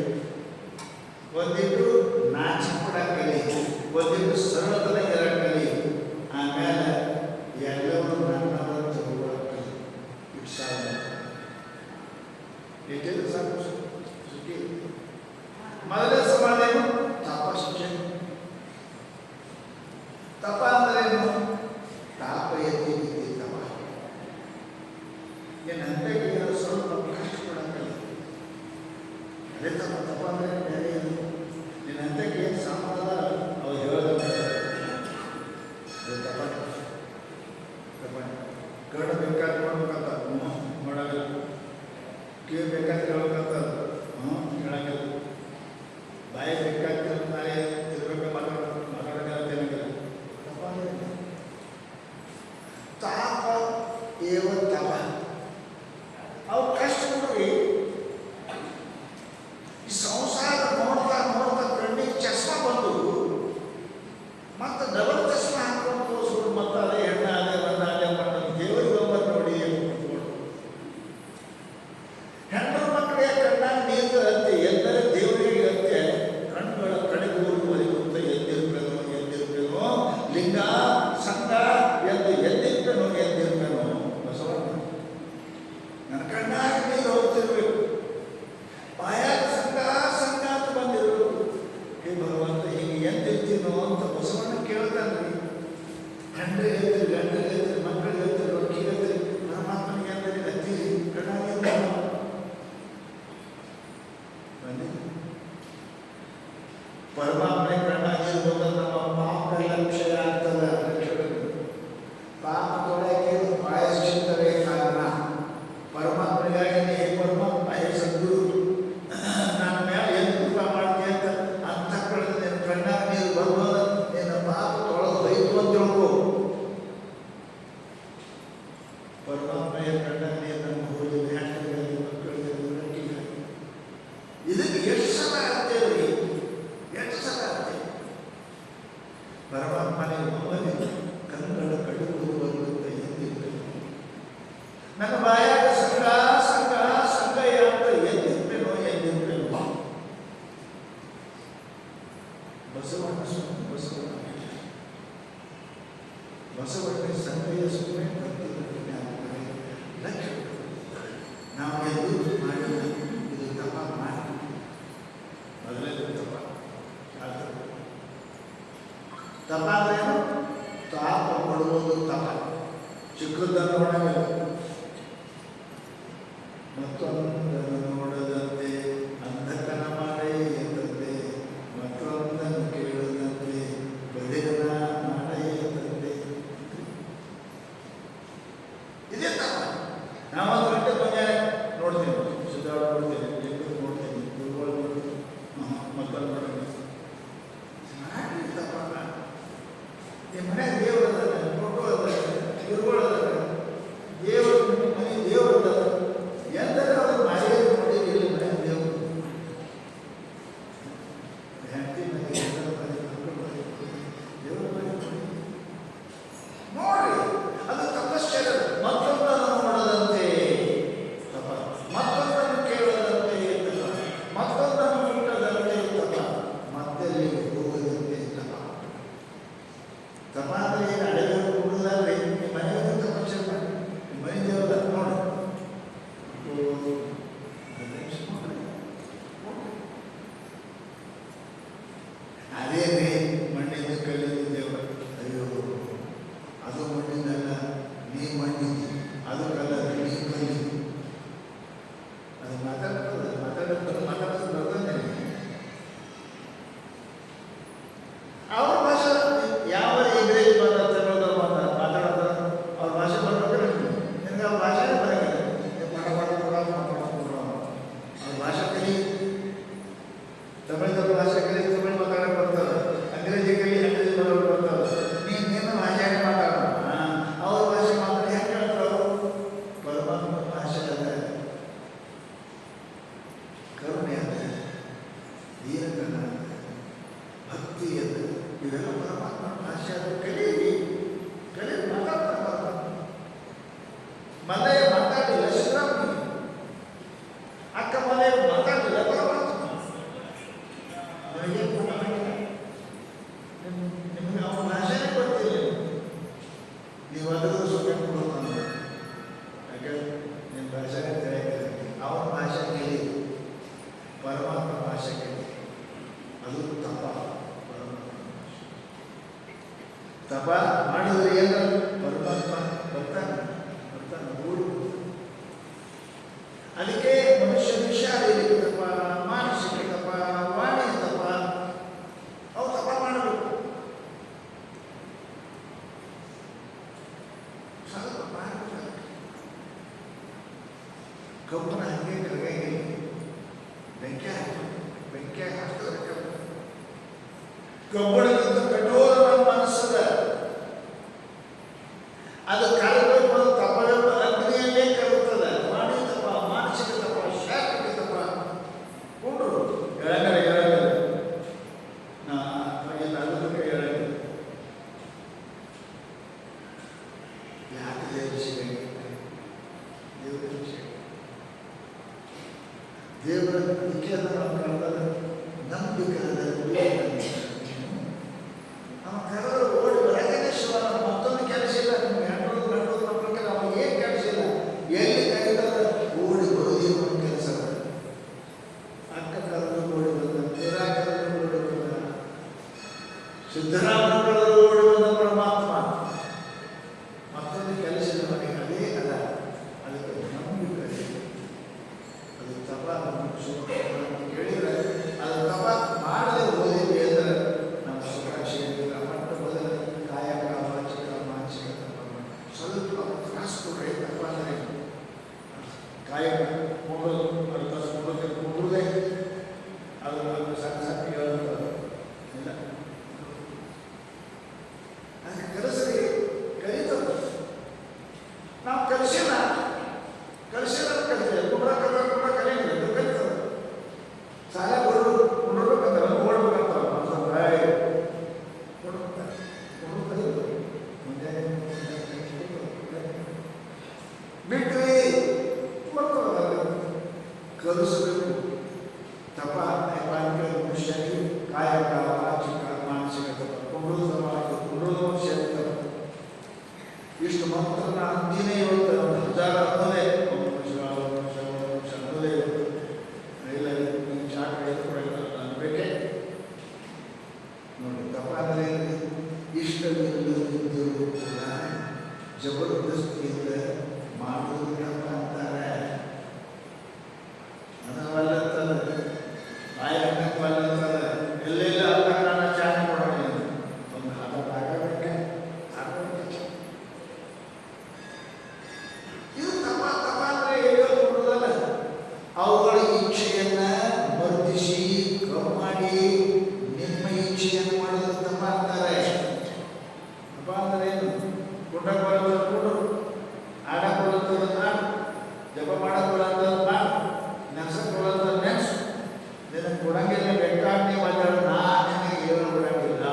ಒಂದಿಟ್ಟು ನಾಚಿಕೊಡ ಕಲಿ, ಒಂದಿಟ್ಟು ಸರಳತನ ಇರ ಕಲಿ, ಆಮೇಲೆ ಎಲ್ಲವೂ ನನ್ನವನ್ನು ತಗೊಳ್ಳೋ ಕಲಿ. ಇಟ್ಟು ಸಾಧನೆ ಏಕೆಂದ್ರೆ ಸಾಕು ಸುಖಿ. ಮೊದಲನೇ ಸಮಾಧಾನ ತಪಶ್ಚ. ತಪ ಅಂದ್ರೇನು? ತಾಪಯತಿ ತಪ. ಏನು ಅಂತಾಗಿ ಏನಾದ್ರು ಸ್ವಲ್ಪ ಕಷ್ಟಪಡೋಕ್ಕಲ್ಲ, ಅದೇ ತಪ. ತಪ ಅಂದ್ರೆ ಬೇರೆ ಏನು? ನಿನ್ನ ಅಂತಾಗಿ ಏನು ಸಾಮಾನ ಅವ್ರು ಹೇಳೋದು ಅದು ತಪ. ತಪ ಕರ್ಣ ಬೇಕಾದ್ರೆ ಮಾಡ್ಬೇಕಂತ ಮಾಡೋಲ್ಲ, ಕಿವಿ ಬೇಕಾದ್ರೆ ಹೇಳ್ಬೇಕಂತ ಹೇಳಂಗಿಲ್ಲ, ಬಾಯಿ ಬೇಕಾದ್ರೆ ನಾಳೆ ತಿರ್ಬೇಕು ಮಾತಾಡೋಕ್ಕೆಲ್ಲ ತಿನ್ನಂಗಿಲ್ಲ. ತಪ ಅಂದ್ರೆ ತಾಪ ಏವ ತಪ. ಅವು ಕಷ್ಟ ನೋಡಿ. ಈ ಸಂಸಾರ ನೋಡ್ತಾ ನೋಡ್ತಾ ಕಣ್ಣಿಗೆ ಚಸ್ಮಾ ಬಂದು ಮತ್ತೆ ಡಬಲ್ ಚಸ್ಮಾ ಹಾಕೊಂಡು ಸುಡು, ಮತ್ತೆ ಅದೇ ಹೆಣ್ಣು ಅದೇ ಬಣ್ಣ ಅದೇ ಬಣ್ಣ. ದೇವರಿಗೆ ಒಬ್ಬರು ನೋಡಿ ಹೆಣ್ಣು ಮಕ್ಕಳಿಗೆ ಕಣ್ಣಾಗ ನೀರು ಅಂತೆ ಎಂದರೆ ದೇವರಿಗೆ ಅಂತೆ ಕಣ್ಣುಗಳ ಕಡೆಗೂರು ಒಲಿಗುತ್ತ ಎದ್ದಿರ್ಬೇನೋ ಲಿಂಗ ಸಂಘ ಎಂದು ಎದ್ದಿರ್ಬೇನೋ ಬಸವಣ್ಣ. ನನ್ನ ಕಣ್ಣಾಗ ನೀರು ಹೋಗ್ತಿರ್ಬೇಕು, ಬಾಯಾಗ ಸಂಘ ಸಂಘ ಅಂತ ಬಂದಿರ್ಬೇಕು. ಹೇ ಭಗವಂತ, ಹೀಗೆ ಎದ್ದಿರ್ತೀನೋ ಅಂತ ಬಸವಣ್ಣ ಕೇಳ್ತಾನ್ರಿ. ಗಂಡ ಹೇಳ್ತೀರಿ, ಗಂಡ ಹೇಳ್ತೀರಿ, ಮಕ್ಕಳು ಹೇಳ್ತೀರಿ, ರೊಕ್ಕಿ ಹೇಳ್ತೀರಿ, ಪರಮಾತ್ಮನಿಗೆ ಹೇಳ್ತೀರಿ, ಹತ್ತೀರಿ, ಕಣ್ಣಾಗ ಪರಮಾತ್ಮ ಕಣ್ಣಾಗಿರ್ಬೋದು. ನಮ್ಮ ಪಾಪ ಲಕ್ಷ್ಯ ಆಗ್ತದೆ. ಪಾಪ ತೊಳೆಯಕ್ಕೆ ಪ್ರಾಯಶ್ಚಿತ್ತವೇ ಕಾರಣ. ಪರಮಾತ್ಮನೇ ಒಮ್ಮನೆ ಕನ್ನಡ ಕಡುವುದು ಬರುವಂತ ಎಂದಿತ್ತು. ನನ್ನ ಬಾಯಾಗ ಸಂಘ ಸಂಘ ಸಂಘಯ ಅಂತ ಎಂದಿರ್ಬೇನೋ ಎಂದಿರ್ಬೇನೋ. ಬಸವಣ್ಣ ಬಸವಣ್ಣ ಸಂಘಯ ಸುಮ್ಮನೆ ಬರ್ತಿದ್ದ ನಾವು ಎದ್ದು ಮಾಡಿದ ಇದು ತಪ ಮಾಡಿ ಮೊದಲೇ ತಪ ತಪ ಅಂದ್ರೇನು? ತಾಪ ಪಡುವುದು ತಪ. ಚಿಕ್ಕದನ್ನು ನೋಡಂಗಿಲ್ಲ, ಮತ್ತೊಂದನ್ನು ನೋಡದಂತೆ ಅಂಧಕನ ಮಾಡೇ ಎಂದಂತೆ, ಮತ್ತೊಂದನ್ನು ಕೇಳದಂತೆ ಬಡಿಗನ ಮಾಡೇ ಎಂದಂತೆ. ಇದೇ ತಪ. ನಾವು 1 ಗಂಟೆ ಮುಂಜಾನೆ ನೋಡ್ತೇವೆ, ಸುಧಾರ ನೋಡ್ತೇವೆ, ಲಿಂಗ ನೋಡ್ತೇವೆ, ಗುರುಗಳು ನೋಡ್ತೇವೆ, ಮಕ್ಕಳು ನೋಡ್ತೇವೆ. ತಪ ನಿಮ್ಮ ಮನೆ ದೇವರದ ಫೋಟೋ ಅದ, ಗುರುಗಳು ಅದ, ದೇವರು ನಿಮ್ಮ ಮನೆ ದೇವರದ ಎಂದರೆ ಅವರು ಮನೆಯಲ್ಲಿ ನೋಡಿರಲಿಲ್ಲ. ಮನೆ ದೇವರು ಹೆಂಡತಿ ಮನೆ ದೇವರ ಮನೆ ನೋಡ್ರಿ, ಅದು ತಪಶ್ಚರ್ಯ. ಮತ್ತೊಂದನ್ನು ನೋಡದಂತೆ ತಪ, ಮತ್ತೊಂದನ್ನು ಕೇಳದಂತೆ ತಪ, ಮತ್ತೊಂದನ್ನು ಮುಟ್ಟದಂತೆ ತಪ, ಮತ್ತೆಲ್ಲಿ ಹೋಗದಂತೆ ತಪ. ತಪ ಅಂದ್ರೆ ಏನು? ಅಡುಗೆ ಕೊಡುವುದಲ್ರಿ. ನಿಮ್ಮ ಮನೆಯಲ್ಲಿ ತಪಶ್ಚರ್ಯ ಮಾಡಿ, ನಿಮ್ಮ ಮನೆ ದೇವರ ನೋಡಿ. ಅದೇನೇ ಮಣ್ಣಿಂದ ಕಲ್ಲಿಂದ ದೇವರು. ಅಯ್ಯೋ, ಅದು ಮಣ್ಣಿಂದಲ್ಲ, ನೀ ಮಣ್ಣಿಂದ. ಅದು ಕಲ್ಲಲ್ಲ, ನೀ ಕಲ್ಲಿಂದ. ಅದು ಮಾತಾಡೋದು ಬರ್ತದೆ. ಅವ್ರ ಭಾಷೆ ಯಾವ ಇಂಗ್ರೇಜ್ ಮಾತಾಡ್ತಾರೆ ಮಾತಾಡ್ತಾರೆ, ಅವ್ರ ಭಾಷೆ ಬರ್ಬೇಕು. ನಿನಗೆ ಆ ಭಾಷೆನೇ ಬರೋಂಗಿಲ್ಲ. ಅವ್ರ ಭಾಷೆ ಕಲಿ, ತಮಿಳ್ದವ್ರ ಭಾಷೆ ಕಲಿ, ತಮಿಳ್ ಮಾತಾಡಕ್ಕೆ ಬರ್ತದೆ. ಅಂಗ್ರೇಜಿ ಕಲಿ, ಅಂಗ್ರೇಜಿ ಮಾತಾಡಕ್ಕೆ ಬರ್ತದೆ. ನಿನ್ನ ಭಾಷೆನೇ ಮಾತಾಡೋಣ. ಅವ್ರ ಭಾಷೆ ಮಾತಾಡಿ ಹೆಂಗೆ ಹೇಳ್ತಾರೆ ಅವರು? ಪರಮಾತ್ಮ ಭಾಷೆ ಅದ, ಕರುಣೆ ಅದ, ದೀನತನ ಅದ, ಭಕ್ತಿ ಅದ. ಇವೆಲ್ಲ ಪರಮಾತ್ಮ ಭಾಷೆ ಅದ. ಕಲೀರಿ, ಮಾತಾಡ್ತಾರೆ ಪರಮಾತ್ಮ. ಮಲ್ಲಯ್ಯ ಮಾತಾಡಲಿಲ್ಲ, ಸಿದ್ದರಾಮಯ್ಯ. ಅಕ್ಕ ಮಲ್ಲಯ್ಯ ಮಾತಾಡಲಿಲ್ಲ, ಪರಮಾತ್ಮ. ನಿಮಗೆ ಅವನ ಭಾಷೆನೇ ಗೊತ್ತಿಲ್ಲ. ನೀವು ಅದ್ರ ಸುಮ್ಮನೆ ಕೊಡ್ತಾನೆ. ಯಾಕೆ ನಿಮ್ಮ ಭಾಷೆನೇ ತಿಳಿಯಿಲ್ಲ. ಅವನ ಭಾಷೆ ಕೇಳಿ, ಪರಮಾತ್ಮ ಭಾಷೆ ಕೇಳಿ. ಅದು ತಪ. ತಪ ಮಾಡಿದ್ರೆ ಏನು? ಪರಮಾತ್ಮ ಬರ್ತಾನೆ ಓಡಿ. ಅದಕ್ಕೆ ಮನುಷ್ಯನ ಶಾರೀರಿಕ ತಪ, ಮಾನಸಿಕ ತಪ, ವಾಣಿ ತಪ, ಅವು ತಪ ಮಾಡಬೇಕು. ಸ್ವಲ್ಪ ಮಾಡಬೇಕು. ಕಬ್ಬನ ಹಂಗೆ ಕರಗಾಗಿಲ್ಲ, ಬೆಂಕಿ ಹಾಕ್ತಾರೆ. ಕಬ್ಬಣಕ್ಕಿಂತ ಕಠೋರ ನಮ್ಮ ಮನಸ್ಸದ. ಅದು ಕಾಲಬೇಕು, ತಪದ ಅಗ್ನಿಯಲ್ಲೇ ಕರುತ್ತದೆ. ವಾಣಿ ತಪ, ಮಾನಸಿಕ ತಪ, ಶಾರೀರಿಕ ತಪ. ಕೊಂಡ್ರು ಹೇಳಂಗಾರೆ ಯಾಕೆ ದೇವರ ವಿಷಯ? ದೇವರ ನಿಖೇದ ನಂಬಿಕೆ ನಮ್ಮ ಕರೆದು ಓಡಿ ಬರಗನೆ ಶಿವನ. ಮತ್ತೊಂದು ಕೆಲಸ ಇಲ್ಲ. ನಿಮ್ಮ ಹೆಣ್ಣು ಮಕ್ಕಳಿಗೆ ನಾವು ಏನು ಕೆಲಸ ಇಲ್ಲ. ಎಲ್ಲಿ ಕರೀತಾರೆ ಓಡಿ ಬರೋದೇ ಒಂದು ಕೆಲಸ. ಅಕ್ಕ ಕರೆದು ಓಡಿ ಬಂದ, ತೀರಾ ಕರೆದು ಓಡಿ ಬಂದ, ಸಿದ್ದರಾಮಯ್ಯ ಕರೆದು ಓಡಿ ಬಂದ ಪರಮಾತ್ಮ. ಮತ್ತೊಂದು ಕೆಲಸ ಇಲ್ಲ ಮನೆಗೆ. ಅದೇ ಅಲ್ಲ, ಅದಕ್ಕೆ ನಂಬಿಕೆ. ಅದು ತಪ ಕೇಳಿದರೆ ಅದು ತಪ ಮಾಡದೆ ಬಿಟ್ವಿ ಕಲಿಸಬೇಕು. ತಪ ನೈಪಾಣಿಕ ಮನುಷ್ಯನಿಗೆ ಕಾಯಕ ವಾಚಿಕ ಮಾನಸಿಕ ತಪ ಕೊಂಡೋದು ಸಮಾಜ ಕೊಂಡೋದು ಶರೀರ ಇಷ್ಟು ಮಾತ್ರ ಅಂತಿನೇ ಇವತ್ತು 1000 ಅನ್ನೋದೇ ಅನ್ನೋದೇ ರೈಲಲ್ಲಿ ಚಾಕ ಬೇಕೆ ನೋಡಿ. ತಪ ಅಂದರೆ ಇಷ್ಟವಿಲ್ಲದಿದ್ದರೂ ಕೂಡ ಜಬರ್ದಸ್ತಿಯಿಂದ ಮಾಡುವುದು ತಪ ಅಂತಾರೆ. ಅದವಲ್ಲಂತದ ಬಾಯಲ್ಲಂತದ ಎಲ್ಲೆಲ್ಲ ಅಲ್ಲ ಕಾರಣ ಚಾನೆ ಕೊಡೋಣ ಒಂದು ಆಗಬೇಕೆ ಇದು ತಪ. ತಪ ಅಂದರೆ ಹೇಳೋದಲ್ಲ, ಅವುಗಳ ಇಚ್ಛೆಯನ್ನ ವರ್ಧಿಸಿ ಕಮ್ಮಿ ಮಾಡಿ ನಿಮ್ಮ ಇಚ್ಛೆಯನ್ನು ಮಾಡೋದು ತಪ ಅಂತಾರೆ. ತಪ ಅಂದರೆ ಏನು? ಗುಡ್ಡ ಕೊಡೋದು ಕೊಡು, ಆಡ ಕೊಡೋದು ಆಡು, ಜಪ ಮಾಡೋದು ಮಾಡು, ನೆನೆಸಕೊಳ್ಳೋದು ನೆನೆಸು. ನಿನಗೆ ಕೊಡಂಗಿಲ್ಲ ಬೇಕಾಗಿ ಮಾತಾಡೋದು ನಾನು ನಿನಗೆ ಏನು ಕೊಡಂಗಿಲ್ಲ.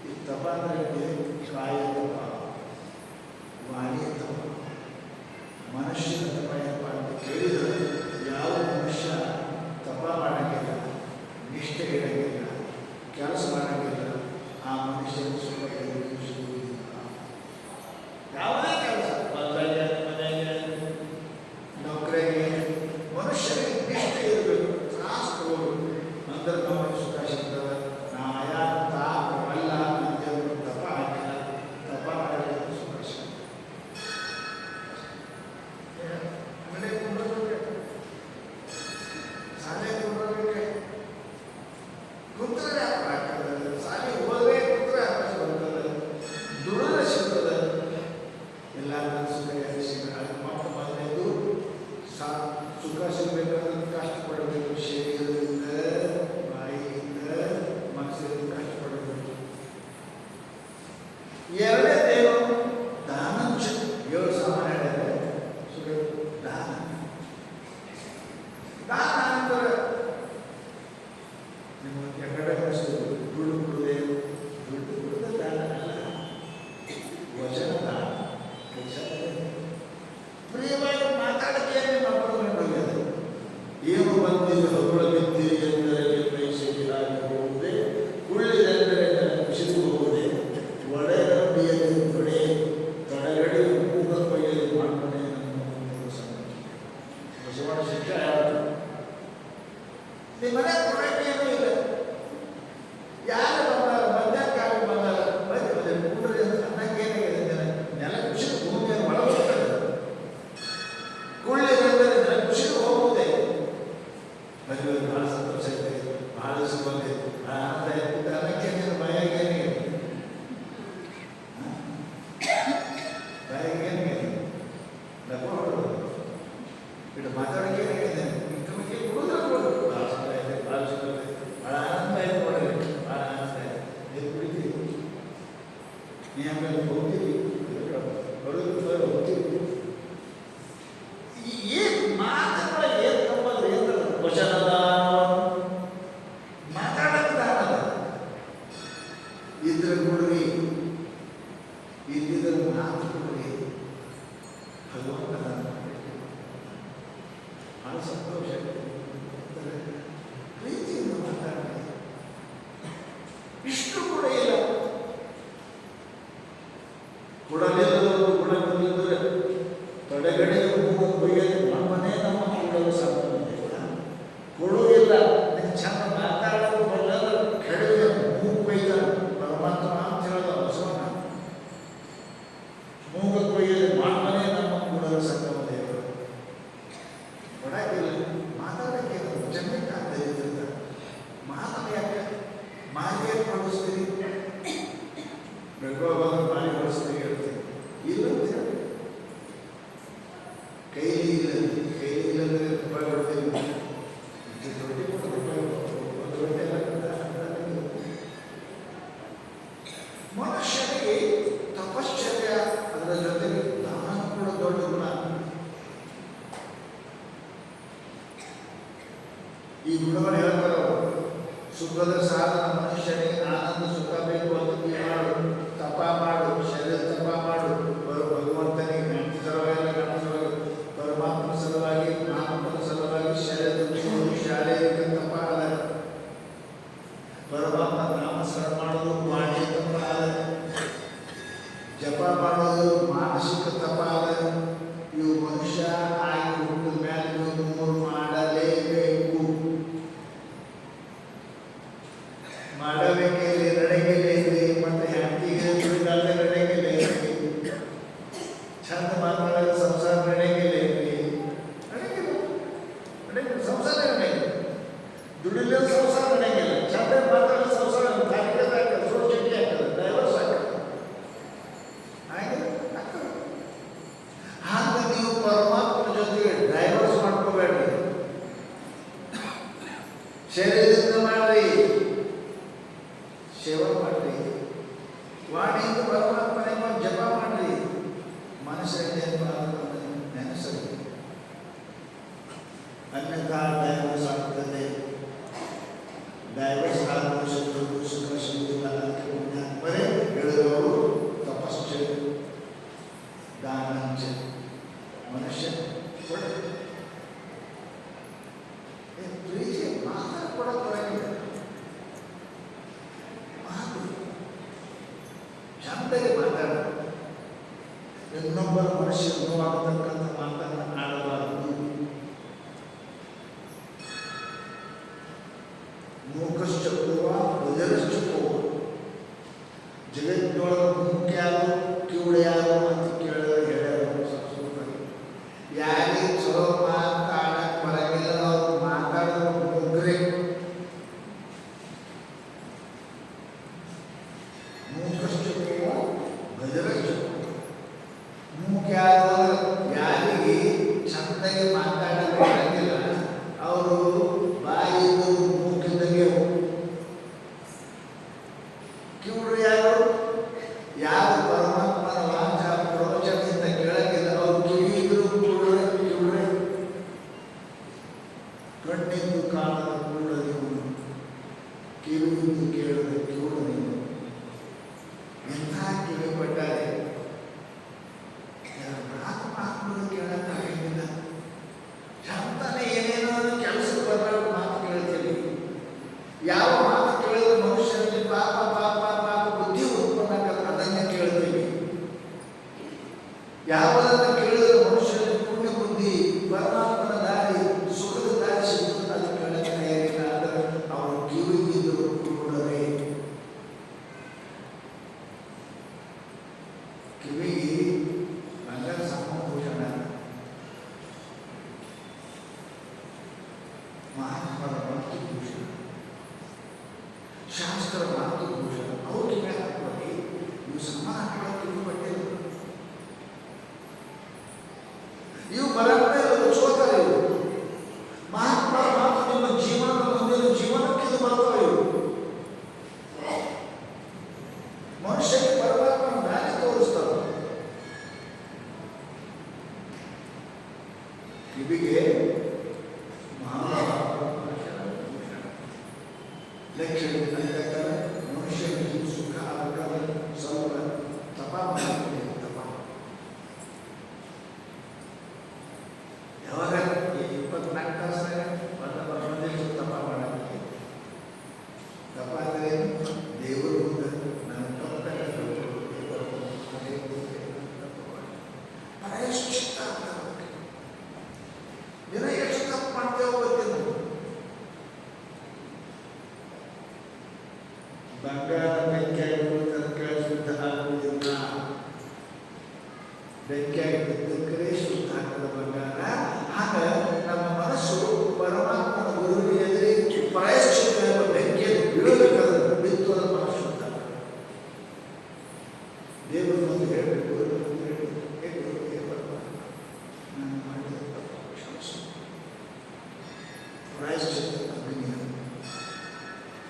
ಈ ತಪ ಅಂದರೆ ಕಾಯ ತಪ, ವಾಣಿಯ ತಪ, ಮನುಷ್ಯನ ತಪ ಏನಪ್ಪ ಅಂತ ಕೇಳಿದರೆ ಯಾವ ಮನುಷ್ಯ ತಪ ಮಾಡೋಂಗಿಲ್ಲ, ನಿಷ್ಠೆ ಇಡಂಗಿಲ್ಲ, ಕೆಲಸ ಮಾಡೋಂಗಿಲ್ಲ, ಆ ಮನುಷ್ಯನ ಸುಖ ಸಿಗುವುದಿಲ್ಲ. ಯಾವುದೇ ಕೆಲಸ ಮನೆಗೆ ನೌಕರಿಗೆ ಮನುಷ್ಯನಿಗೆ ನಿಷ್ಠೆ ಇರಬೇಕು, ತ್ರಾಸ ತಗೋಬೇಕು. ಅಂದ್ರೆ ನಮಗೆ ಸುಖ ಸಿಗ್ತದೆ. ನಾವು ಯಾರು ತಾಪಲ್ಲ ಅಂತೇಳಿ ತಪ ಹಾಕಿಲ್ಲ, ತಪ ಮಾಡಿದ್ರೆ ಸುಖ ಸಿಗ್ತದೆ. ಮನೆ ಕುಂಡ್ರಬೇಕು, ಶಾಲೆ ಕುಂಡ್ರಬೇಕು, ಕುಂತ್ರೆ ಆಗ್ತದೆ. ಶಾಲೆ ಹೋದ್ರೆ ಕುಂತ್ರೆ ಬರ್ತದೆ, ದುಡಿದ್ರೆ ಸಿಗ್ತದೆ. ಎಲ್ಲ ಸುಖ ಸಿಗ ಮಕ್ಕಳು ಮನೆಯದು ಸುಖ ಸಿಗಬೇಕಾದ್ರೆ ಕಷ್ಟಪಡಬೇಕು. ಶರೀರದಿಂದ ಬಾಯಿಯಿಂದ ಮನಸ್ಸಿನಿಂದ ಕಷ್ಟಪಡಬೇಕು. ಎರಡನೇ ದೇವರು ದಾನಂಚ 7 ಸಾಮಾನ್ಯ ಹೇಳಿದ್ರೆ ಸುಖ ದಾನ. ದಾನ ಅಂತಾರೆ ನಿಮಗೆ ಎಕಡೆ ದುಡ್ಡು ಕೊಡುದೇ, ದುಡ್ಡು ಕೊಡುದೇ ದಾನ ಅಲ್ಲ, ವಚನ ದಾನ. ಪ್ರಿಯವಾಗಿ ಮಾತಾಡೋದೇನೆ ಮಾಡ್ಕೊಂಡು ಏನು ಬಂದಿದೆ ಹೊಗಳ ಬಿದ್ದಿರಿ ಎಂದರೆ ಬಯಸಿರಾಗಿ ಹೋಗುವುದೇ, ಉಳ್ಳಿದೆಂದರೆ ಕುಸಿದು ಹೋಗುವುದೇ, ಒಡೆ ರಬ್ಬಿಯಲ್ಲಿ ತೊಡೆ ತೊಡೆಗಡಿ ಮೂಗ ಕೊಯ್ಯಲ್ಲಿ ಮಾಡ್ಕೊಂಡೆ ನಮ್ಮ ಸಂಗತಿ. ಬಸವಣ್ಣ ಶಿಕ್ಷೆ ಯಾರು ನಿಮ್ಮ ಮನೆ ಕೊಡೋಕ್ಕೇನೂ ಇಲ್ಲ. ಯಾರು ಬಂದಾರ ಮಧ್ಯಾಹ್ನ ಬಂದಾರ ಬಂದಿದೆ ಕೂಡ್ರಿ ಅಂತ ಅನ್ನಕ್ಕೇನಾಗಿದೆ, ನೆಲ ಕುಸಿದು ಭೂಮಿಯನ್ನು ಒಳಗೋಗ್ತದೆ. ಕುಳ್ಳಿದಂದರೆ ನೆಲ ಕುಸಿದು ಹೋಗುವುದೇ. ಮದುವೆ ಭಾಳ ಸಂತೋಷ ಇದೆ, ಭಾಳ ಸುಖ ಇದೆ, ಅನ್ನಕ್ಕೇನೇನು ಬಾಯಾಗೇನಿದೆ, ಬಾಯಾಗೇನಿದೆ ಡಬ್ಬ ಹೊಡೋದು ಇಟ್ಟು ಮಾತಾಡೋಕೆ ಏನಾಗಿದೆ, ನಮಗೆ ಕುಡಿದ್ರೆ ಕೊಡು, ಭಾಳ ಸುಖ ಇದೆ, ಭಾಳ ಸುಖ ಇದೆ, ಭಾಳ ಆನಂದ ಇದೆ, ಕೊಡಲಿ ಭಾಳ ಆನಂದ ಇದೆ. ನೀವು ಕುಡಿತೀವಿ, ನೀವು ಆಮೇಲೆ ಹೋಗ್ತೀವಿ, ಬರೋದು ಹೋಗ್ತೀವಿ. ಏನು ಮಾತುಗಳ ಏನು ತಪ್ಪಲ್ಲ, ಏನು ವಚನದ ಮಾತಾಡೋದಾನದ ಇದ್ರ ಕೊಡ್ರಿ, ಇಲ್ಲಿದ್ರ ಮಾತು ಕೊಡ್ರಿ. ಭಗವಂತನ ಭಾಳ ಸಂತೋಷ, ಪ್ರೀತಿಯಿಂದ ಮಾತಾಡಿ. ಇಷ್ಟು ಕೂಡ ಇಲ್ಲ, ಕೊಡಲಿಲ್ಲದವರು ಗುಣವಿಲ್ಲದರೆ ತೊಡೆಗಡೆ ಮೂಗ ಕೊಯ್ಯಲು ನಮ್ಮನೇ ನಮ್ಮ ಕೂಡಲು ಸಂಬಂಧ ಕೊಡುವುದಿಲ್ಲ. ಚಂದ ಮಾತಾಡೋದು ಬರಲ್ಲ, ಕೆಡವಿದ ಮೂಗು ಕೊಯ್ತಾನೆ ಪರಮಾತ್ಮ ಅಂತ ಹೇಳೋದು ಬಸವಣ್ಣ. ಮೂಗ ಕೊಯ್ಯಲು ನಮ್ಮನೇ ನಮ್ಮ ಕೂಡಲು ಸಂಗಮ ದೇವರು. ಕೊಡಾಕಿಲ್ಲ, ಮಾತಾಡೋಕ್ಕೆ ಜನಕ್ಕೆ ಆಗ್ತದೆ. ಮಾತಾಡ ಯಾಕೆ ಮಾರಿಗೆ ಮಾಡಿಸ್ತೀರಿ, ಬೆಳಗ್ಗೆ ಮಾರಿ ಮಾಡಿಸ್ತೀರಿ ಹೇಳ್ತೀವಿ, ಇಲ್ಲ ಕೈಲಿ ಇಲ್ಲ, ಕೈಲಿ ಇಲ್ಲಂದ್ರೆ ರೂಪಾಯಿ ಕೊಡ್ತೀವಿ, ರೊಟ್ಟಿ ಕೊಟ್ಟು ರೂಪಾಯಿ ಒಂದು ರೊಟ್ಟಿ ಎಲ್ಲ ಮನುಷ್ಯನಿಗೆ ತಪಶ್ಚರ್ಯ, ಅದರ ಜೊತೆಗೆ ದಾನ ಕೂಡ ದೊಡ್ಡ ಗುಣ. ಈ ಗುಣಗಳು ಹೇಳ್ತಾರೆ, ಸುಖದ ಸಾಧನ ಮನುಷ್ಯನಿಗೆ ಆನಂದ ಸುಖ ಬೇಕು ಅಂತ ಮಾಡು, ತಪ ಮಾಡು, ಶರೀರ ತಪ ಮಾಡು, ನಡೆಯಂಗಿಲ್ಲ ಐತಿ, ಮತ್ತೆ ಹೆಂಡತಿಗೆ ದುಡಿದಾಡ್ದೆ ನಡೆಯಂಗಿಲ್ಲ ಐತಿ, ಚಂದ ಮಾತಾಡೋದು ಸಂಸಾರ ನಡೆಯಂಗಿಲ್ಲ ಐತಿ, ನಡೆಯಂಗಿಲ್ಲ ನಡೆಯಂಗಿಲ್ಲ, ಸಂಸಾರ ನಡೆಯಂಗಿಲ್ಲ, ದುಡಿಲಿಲ್ಲ ಸಂಸಾರ ನಡೆಯಂಗಿಲ್ಲ, ಚಂದ ಮಾತಾಡೋ ಸಂಸಾರ ತಾರೀಖದ ಹಾಕೋದು, ಸುಳ್ಳು ಚಟ್ಟಿ ಹಾಕೋದು, ಡೈವರ್ಸ್ ಹಾಕೋದು, ಹಾಗೆ ಹಾಕೋದು. ಹಾಗೆ ನೀವು ಪರಮಾತ್ಮನ ಜೊತೆಗೆ ಡೈವರ್ಸ್ ಮಾಡ್ಕೋಬೇಡ್ರಿ. ಶರೀರದಿಂದ ಮಾಡ್ರಿ, ಸೇವಾ ಮಾಡ್ರಿ, ವಾಣಿಯಿಂದ ಪರಮಾತ್ಮನೇ ಜಪ ಮಾಡ್ರಿ, ಮನಸ್ಸಿನ ನೆನೆಸರಿ. ಅನ್ಯಥಾ ಡೈವರ್ಸ್ ಆಗ್ತದೆ. ಡೈವರ್ಸ್ ಆಗುವ ಸುಖ ಸಿಗುವುದಿಲ್ಲ. ಬರೇ ಹೇಳಿದವರು ತಪಸ್ಸು ದಾನ ಮನುಷ್ಯ ಪ್ರೀತಿ ಮಾತಾಡ್ಕೊಡೋದು ಮಾತು ಚಂದಾಗಿ ಮಾತಾಡ. ಇನ್ನೊಬ್ಬರ ಮನುಷ್ಯ ನೋವಾಗತಕ್ಕಂಥ ಮಾತನ್ನು ಆಡಬಾರದು. ಮೂಕಶ್ಚ ಕೋವ ಬಜರಶ್ಚ ಕೋವ. ಜಗತ್ತಿನೊಳಗೆ ಮೂಕ ಯಾರು ಕಿವುಡ ಯಾರು ಅಂತ ಕೇಳಿದ್ರೆ ಹೇಳ್ಯಾರ ಸಂಸ್ಕೃತದಲ್ಲಿ. ಯಾರಿಗೆ ಚಲೋ ಮಾತಾಡಕ್ಕೆ ಬರಂಗಿಲ್ಲ ಅವ್ರು ಮಾತಾಡೋದು ಮುಗ್ರೆ. ಮೂಕಶ್ಚ ಕೋವ ಬಜರಶ್ಚ ಕೋವ. ಮೂಕ ಯಾರು ಯಾರಿಗೆ ಚಂದಾಗಿ ಮಾತಾಡಕ್ಕೆ ಬರಂಗಿಲ್ಲ ಅವರು ಬಾಯಿದು ಮೂಕಿದ್ದಾಗೆ. ಕಿವುಡ್ರು ಯಾರು? ಯಾರು ಪರಮಾತ್ಮನ ವಾಚ ಪ್ರವಚನದಿಂದ ಕೇಳಂಗಿಲ್ಲ ಅವ್ರು ಕಿವಿಯಿದ್ರು ಕೂಡ್ರೆ ಕಿವುಡ್ರೆ. ಕಣ್ಣಿದ್ದು ಕಾಣದ ಕೂಡದವನು, ಕಿವಿಯಿದ್ದು ಕೇಳದ ಕಿವುಡನಿವನು. ಎಂಥ ಕಿವಿ ಪಟ್ಟಾರೆ. ಪರಮಾತ್ಮನ ಕೇಳಕ್ಕಾಗಂಗಿಲ್ಲ. ಚಂದನೆ ಏನೇನೋ ಕೆಲಸಕ್ಕೆ ಬರೋ ಮಾತು ಕೇಳ್ತೀವಿ. ಯಾವ ಮಾತು ಕೇಳಿದ್ರೆ ಮನುಷ್ಯನಲ್ಲಿ ಪಾಪ ಪಾಪ ಪಾಪ ಬುದ್ಧಿ ಉತ್ಪನ್ನ ಆಗಲ್ಲ ಅದನ್ನೇ ಕೇಳ್ತೀವಿ. ಯಾವುದನ್ನು ಕೇಳಿದ್ರೆ ಮನುಷ್ಯನಲ್ಲಿ ಪುಣ್ಯ ಬುದ್ಧಿ ಪರಮಾತ್ಮನ ದಾರಿ ಸುಖದ ದಾರಿ ಸಿಗ್ತದೆ ಅದು ಕೇಳಕ್ಕೆ ತಯಾರಿಲ್ಲ. ಆದರೆ ಅವರು ಕಿವಿಗಿದ್ರು ಕೂಡಲೇ ಕಿವಿಗೆ ಬಂಗಾರ ಸಮಭೂಷಣ. ಮಹಾತ್ಮರ ಮಾತು ಭೂಷಣ, ಶಾಸ್ತ್ರ ಮಾತು ಭೂಷಣ. ಅವ್ರು ಕಿವಿ ಹಾಕೊಳ್ಳಿ, ನೀವು ಸಮಾನ ಹಾಕೊಳ್ಳೋಕೆ ಕಿವಿ ಪಟ್ಟಿಲ್ಲ. ಇವು ಬರಕ್ಕೆ ಸೋತಾರೆ. ಇವು ಮಹಾತ್ಮರ ಮಾತು ನಿಮ್ಮ ಜೀವನದ ಮುಂದಿನ ಜೀವನಕ್ಕೆ ಇದು ಬರ್ತವೆ. ಇವು ಮನುಷ್ಯನಿಗೆ ಪರಮಾತ್ಮನ ದಾರಿ ತೋರಿಸ್ತಾರೆ. ಕಿವಿಗೆ ಮನುಷ್ಯನಿಗೆ ಸುಖ ಆಗಬೇಕಾದ್ರೆ ಸ್ವಲ್ಪ ತಪ ಮಾಡಬೇಕು. ತಪ ಯಾವಾಗ 24 ತಾಸಾಗ ಒಂದು ತಪ ಮಾಡಬೇಕು. ತಪ ಅಂದರೆ ದೇವರು ಮುಂದೆ ನನ್ನ ಪ್ರಾಯಶ್ಚಿತ್ತ ಆಗ್ತದೆ. ದಿನ ಎಷ್ಟು ತಪ್ಪು ಮಾಡ್ತೇವೆ ಗೊತ್ತಿಲ್ಲ. ಬಂಗಾರ ಬೆಂಕಿಯಾಗಿ ಬಿದ್ದಕ್ಕೆ ಶುದ್ಧ ಆಗುವುದಿಲ್ಲ. ಬೆಂಕಿಯಾಗಿ ಬಿದ್ದಕ್ಕೆ ಶುದ್ಧ ಆಗದ ಬಂಗಾರ. ಆಗ ನಮ್ಮ ಮನಸ್ಸು ಪರಮಾತ್ಮನ ಗುರುವಿಗೆ ಎದುರಿ ಪ್ರಾಯಶ್ಚಿತ್ತ ಬೆಂಕಿಯಲ್ಲಿ ಬೀಳಬೇಕಾದ್ರೆ ಬಿದ್ದು ಅದು ಮನಸ್ಸು ಶುದ್ಧ. ದೇವರು ಮುಂದೆ ಹೇಳಬೇಕು, ನಾನು ಮಾಡಿದ ಕ್ಷಮಿಸು. ಪ್ರಾಯಶ್ಚಿತ್ತ ಅಗ್ನಿ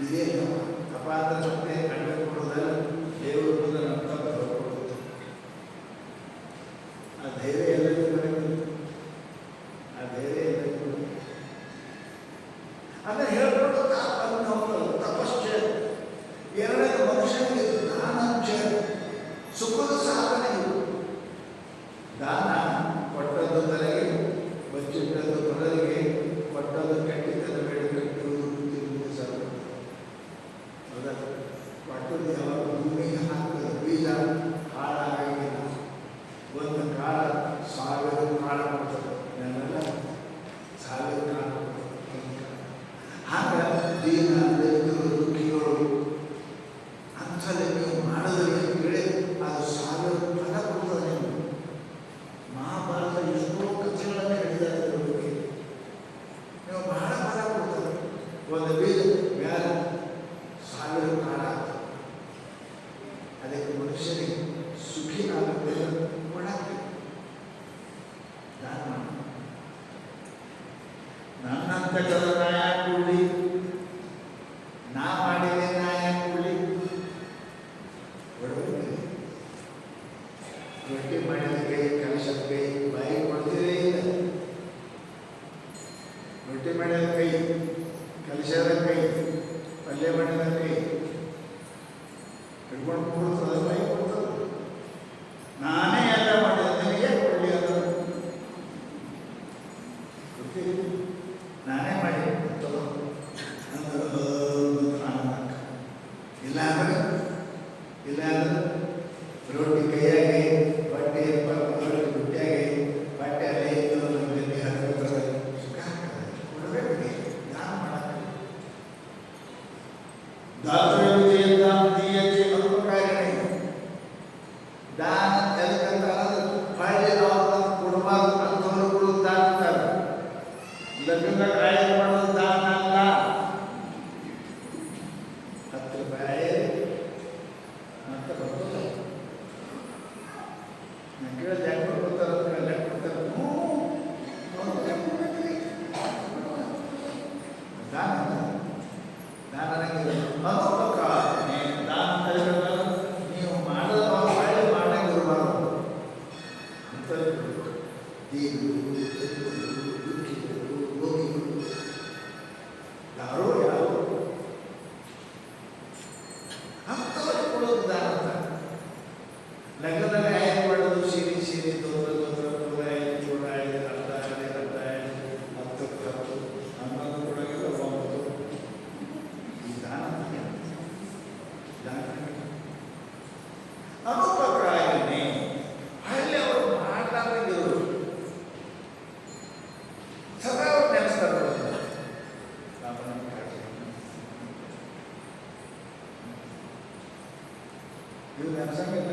ಇದೇ ಅಪಾದ ಮತ್ತೆ ಅಡ್ಡ ಕೊಡೋದಲ್ಲ. ದೇವರು ಮುಂದೆ ನಮ್ಮ ತಪ್ಪು ಹೊರಕೊಡೋದು. ಆ ಧೈರ್ಯ ಎಲ್ಲರಿಗೂ ಬರಬೇಕು. ಆ ಧೈರ್ಯ ಎಲ್ಲರಿಗೂ ಅದನ್ನು ಹೇಳ್ಕೊಂಡು ತಪಶ್ಚ. ಎರಡನೇ ಮನುಷ್ಯನಿಗೆ ದಾನಂಚ ಸುಖದ ಸಾಧನೆ. ದಾನ ಕೊಟ್ಟದ್ದು ತಲೆಗೆ, ಬಚ್ಚಿಟ್ಟದ್ದು ತೊಡಲಿಗೆ, ಕೊಟ್ಟದ್ದು ಕೆಟ್ಟಿದ್ದನ್ನು ಬೇಡ ಕಟ್ಟುವುದು ತಿರುಗುವುದು ಸಾಲ. ಕೊಟ್ಟದ್ದು ಯಾವಾಗ ಭೂಮಿಗೆ ಹಾಕಿದ ಬೀಜ ಹಾಳಾಗಿಲ್ಲ. ಒಂದು ಕಾಳ 1000 ಕಾಳ ಕೊಡ್ತದೆ. ನೆನೆಲ್ಲ 1000 ಕಾಳ ಕೊಡ್ತದೆ. ಆಗ ದೀನ ದರಿದ್ರರು ದುಃಖಿಗಳು ಅಂಥಲ್ಲಿ ನೀವು ಮಾಡಿದ್ರಿ ಅಂತೇಳಿ ಅದು 1000 ಫಲ ಕೊಡ್ತದೆ. ನೀವು ಮಹಾಭಾರತ ಎಷ್ಟೋ ಕಥೆಗಳನ್ನು ಹೇಳಿದ್ದಾರೆ ಇದ್ರ ಬಗ್ಗೆ. ನೀವು ಬಹಳ ಫಲ ಕೊಡ್ತಾರೆ. ಒಂದು ಬೀಜ ಮ್ಯಾಲ 1000 ಕಾಳ ಆಗ್ತದೆ. ಅದಕ್ಕೆ ಮನುಷ್ಯರಿಗೆ ಸುಖಿ ಆಗಬೇಕು ಕೊಡಾಕ್ಬೇಕು. ದಾನ ಮಾಡಿ. ನನ್ನಂತ ನ್ಯಾಯ ಕೊಡ್ಲಿ, ನಾ ಮಾಡಿದೆ ನ್ಯಾಯ ಕೊಡ್ಲಿ. ರೊಟ್ಟಿ ಮಾಡಿದ ಕೈ, ಕಲಶದ ಕೈ, ಬಾಯಿ ಕೊಡ್ತಿರೇ ಇಲ್ಲ. ರೊಟ್ಟಿ ಮಾಡಿದ ಕೈ, ಕಲಶದ ಕೈ, ಪಲ್ಯ ಮಾಡಿದ ಕೈ ಹಿಡ್ಕೊಂಡು ಕೊಡ್ತದೆ, ಬಾಯಿ ಕೊಡ್ತದೆ. ನಾನೇ ಎಲ್ಲ ಮಾಡಿದ ನನಗೆ ಕೊಡಲಿ ಅದು ನಾನೇ ಮಾಡಿ ಇಲ್ಲ ಅಂದ್ರೆ ರೋಟಿ ಕೈಯಾಗಿ ಬಟ್ಟೆ ರೋಟಿ ಬುಟ್ಟಿಯಾಗಿ ಬಟ್ಟೆ ಅಲ್ಲೇ ಇದ್ದು ನಮಗೆ ಹತ್ತಿರ ಸುಖ ಆಗ್ತದೆ. ಕೊಡಬೇಕು, ದಾನ ಮಾಡಕ್ಕೆ. ದಾನ ಎದಕ್ಕಂತ ಹೊಳ್ಳಿ ಅವ್ರನ್ನ ಕೊಡಬಾರ್ದು ಅಂಥವ್ರು ಕೊಡೋದು ದಾನ ಅಂತಾರೆ. ಲಗ್ನ ಕಾಯಿ ಮಾಡೋದು ದಾನ ಅಲ್ಲ. 10 ರೂಪಾಯಿ ಮತ್ತೆ ಬರ್ತದೆ. ನಾನು ಕೇಳಿದೆ ಯಾಕೆ ಕೊಡ್ತಾರೆ, ಲೆಕ್ಕ ಕೊಡ್ತಾರೆ. ದಾನ ದಾನ ದಾನ ನೀವು ಮಾಡೋದು ಹೊಳ್ಳಿ ಮಾಡಂಗೆ ಇರಬಾರ್ದು ಅಂತ ಯಾರೋ ಯಾರು ಅಂಥವ್ರಿಗೆ ಕೊಡೋದು ದಾನ ಅಂತ. ಲಗ್ನದಲ್ಲಿ ಆಯ್ಕೆ ಮಾಡೋದು ಸೀರೆ ದೋತ್ರ ಕೂಡ 5 ಅರ್ಧ 10 ಅನ್ನೋದು ಕೊಡೋಂಗಿಲ್ಲ. 9 ಈ ದಾನ ಅನುಪಕಾರಿನೇ. ಹಳ್ಳಿ ಅವರು ಮಾಡಲಾಗಿರೋರು ಸದಾ ಅವ್ರು ನೆನೆಸ್ತಾರೆ. ಇವು ನೆನೆಸಂಗಿಲ್ಲ.